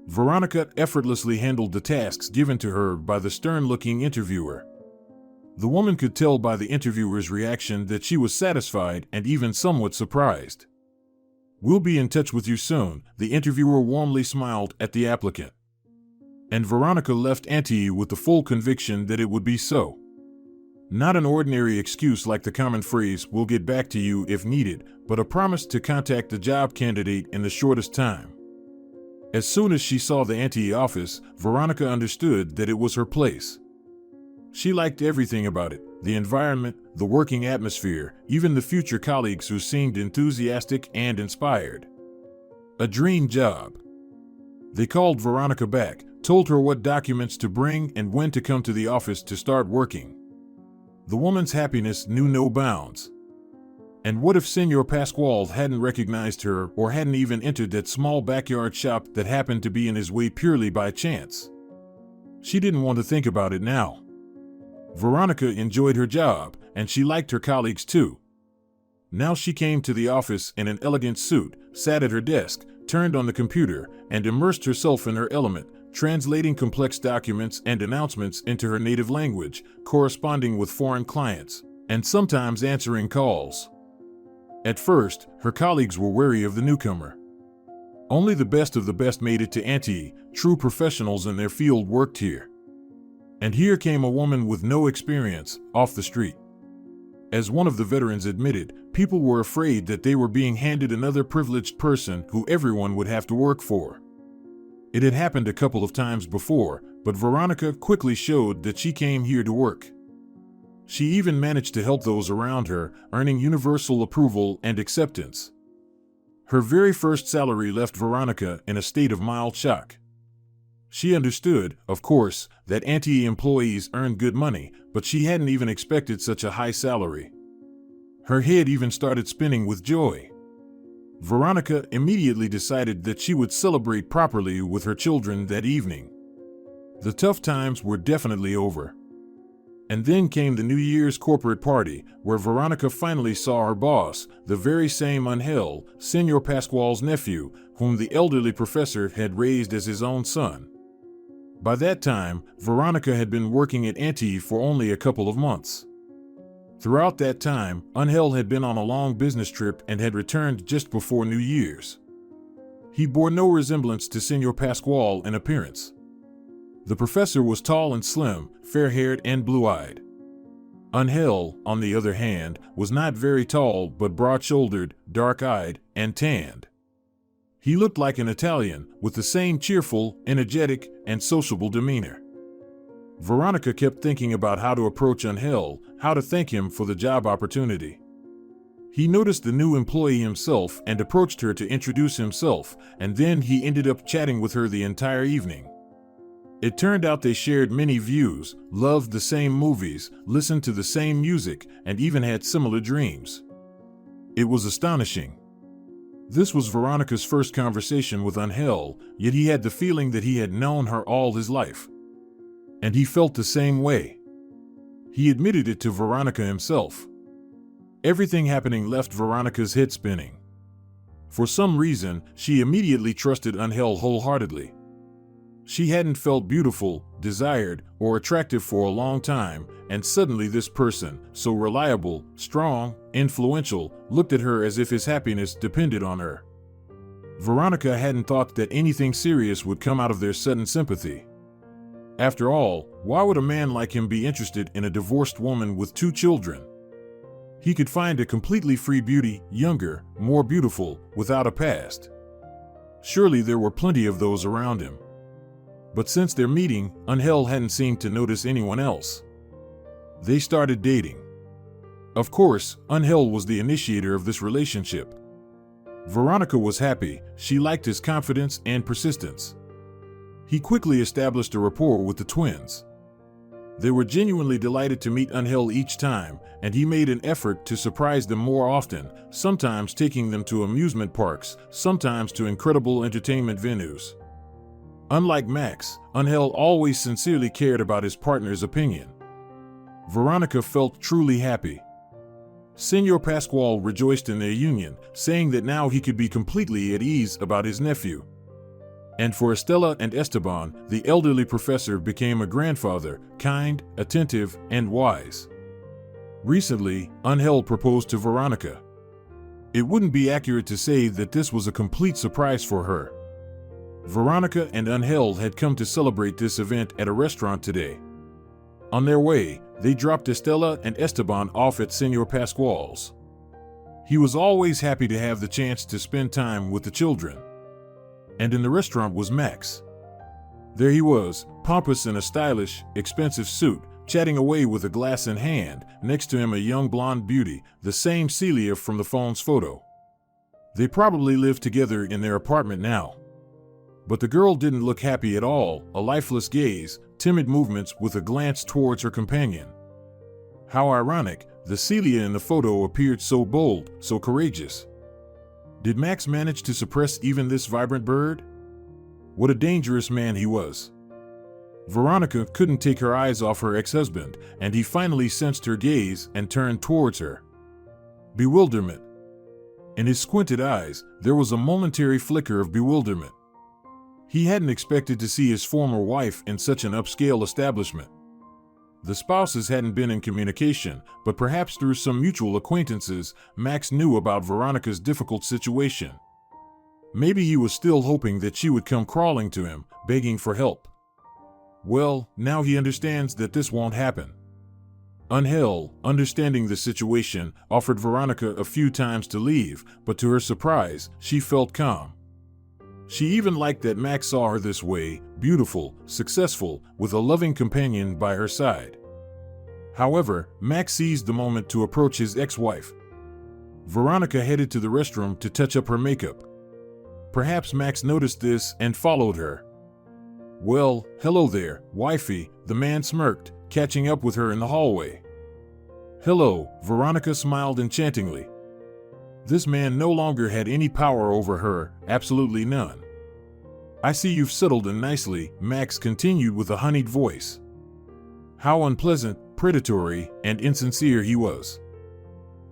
Veronica effortlessly handled the tasks given to her by the stern-looking interviewer. The woman could tell by the interviewer's reaction that she was satisfied and even somewhat surprised. "We'll be in touch with you soon," the interviewer warmly smiled at the applicant. And Veronica left Auntie with the full conviction that it would be so. Not an ordinary excuse like the common phrase, "we'll get back to you if needed," but a promise to contact the job candidate in the shortest time. As soon as she saw the Auntie office, Veronica understood that it was her place. She liked everything about it, the environment, the working atmosphere, even the future colleagues who seemed enthusiastic and inspired. A dream job. They called Veronica back, told her what documents to bring and when to come to the office to start working. The woman's happiness knew no bounds. And what if Senor Pascual hadn't recognized her or hadn't even entered that small backyard shop that happened to be in his way purely by chance? She didn't want to think about it now. Veronica enjoyed her job, and she liked her colleagues too. Now she came to the office in an elegant suit, sat at her desk, turned on the computer, and immersed herself in her element, translating complex documents and announcements into her native language, corresponding with foreign clients, and sometimes answering calls. At first, her colleagues were wary of the newcomer. Only the best of the best made it to Auntie, true professionals in their field worked here. And here came a woman with no experience, off the street. As one of the veterans admitted, people were afraid that they were being handed another privileged person who everyone would have to work for. It had happened a couple of times before, but Veronica quickly showed that she came here to work. She even managed to help those around her, earning universal approval and acceptance. Her very first salary left Veronica in a state of mild shock. She understood, of course, that Auntie employees earned good money, but she hadn't even expected such a high salary. Her head even started spinning with joy. Veronica immediately decided that she would celebrate properly with her children that evening. The tough times were definitely over. And then came the New Year's corporate party, where Veronica finally saw her boss, the very same Angel, Senor Pascual's nephew, whom the elderly professor had raised as his own son. By that time, Veronica had been working at Auntie for only a couple of months. Throughout that time, Angel had been on a long business trip and had returned just before New Year's. He bore no resemblance to Senor Pascual in appearance. The professor was tall and slim, fair-haired and blue-eyed. Angel, on the other hand, was not very tall but broad-shouldered, dark-eyed, and tanned. He looked like an Italian, with the same cheerful, energetic, and sociable demeanor. Veronica kept thinking about how to approach Angel, how to thank him for the job opportunity. He noticed the new employee himself and approached her to introduce himself, and then he ended up chatting with her the entire evening. It turned out they shared many views, loved the same movies, listened to the same music, and even had similar dreams. It was astonishing. This was Veronica's first conversation with Angel, yet he had the feeling that he had known her all his life. And he felt the same way. He admitted it to Veronica himself. Everything happening left Veronica's head spinning. For some reason, she immediately trusted Angel wholeheartedly. She hadn't felt beautiful, desired, or attractive for a long time, and suddenly this person, so reliable, strong, influential, looked at her as if his happiness depended on her. Veronica hadn't thought that anything serious would come out of their sudden sympathy. After all, why would a man like him be interested in a divorced woman with 2 children? He could find a completely free beauty, younger, more beautiful, without a past. Surely there were plenty of those around him. But since their meeting, Angel hadn't seemed to notice anyone else. They started dating. Of course, Angel was the initiator of this relationship. Veronica was happy. She liked his confidence and persistence. He quickly established a rapport with the twins. They were genuinely delighted to meet Angel each time, and he made an effort to surprise them more often, sometimes taking them to amusement parks, sometimes to incredible entertainment venues. Unlike Max, Angel always sincerely cared about his partner's opinion. Veronica felt truly happy. Senor Pascual rejoiced in their union, saying that now he could be completely at ease about his nephew. And for Estela and Esteban, the elderly professor became a grandfather, kind, attentive, and wise. Recently, Angel proposed to Veronica. It wouldn't be accurate to say that this was a complete surprise for her. Veronica and Angel had come to celebrate this event at a restaurant today. On their way, they dropped Estela and Esteban off at Senor Pascual's. He was always happy to have the chance to spend time with the children. And in the restaurant was Max. There he was, pompous in a stylish, expensive suit, chatting away with a glass in hand, next to him a young blonde beauty, the same Celia from the phone's photo. They probably lived together in their apartment now. But the girl didn't look happy at all, a lifeless gaze, timid movements with a glance towards her companion. How ironic, the Celia in the photo appeared so bold, so courageous. Did Max manage to suppress even this vibrant bird? What a dangerous man he was. Veronica couldn't take her eyes off her ex-husband, and he finally sensed her gaze and turned towards her. Bewilderment. In his squinted eyes, there was a momentary flicker of bewilderment. He hadn't expected to see his former wife in such an upscale establishment. The spouses hadn't been in communication, but perhaps through some mutual acquaintances, Max knew about Veronica's difficult situation. Maybe he was still hoping that she would come crawling to him, begging for help. Well, now he understands that this won't happen. Angel, understanding the situation, offered Veronica a few times to leave, but to her surprise, she felt calm. She even liked that Max saw her this way, beautiful, successful, with a loving companion by her side. However, Max seized the moment to approach his ex-wife. Veronica headed to the restroom to touch up her makeup. Perhaps Max noticed this and followed her. "Well, hello there, wifey," the man smirked, catching up with her in the hallway. "Hello," Veronica smiled enchantingly. This man no longer had any power over her, absolutely none. "I see you've settled in nicely," Max continued with a honeyed voice. How unpleasant, predatory, and insincere he was.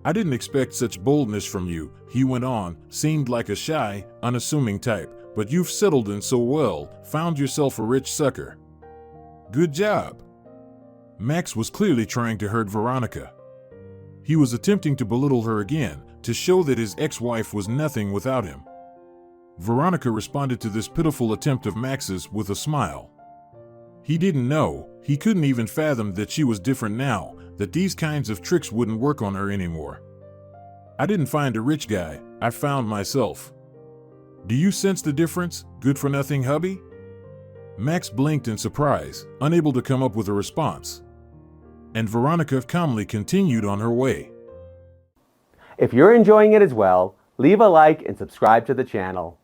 "I didn't expect such boldness from you," he went on, seemed like a shy, unassuming type, "but you've settled in so well, found yourself a rich sucker. Good job." Max was clearly trying to hurt Veronica. He was attempting to belittle her again, to show that his ex-wife was nothing without him. Veronica responded to this pitiful attempt of Max's with a smile. He didn't know, he couldn't even fathom that she was different now, that these kinds of tricks wouldn't work on her anymore. "I didn't find a rich guy, I found myself. Do you sense the difference, good-for-nothing hubby?" Max blinked in surprise, unable to come up with a response. And Veronica calmly continued on her way. If you're enjoying it as well, leave a like and subscribe to the channel.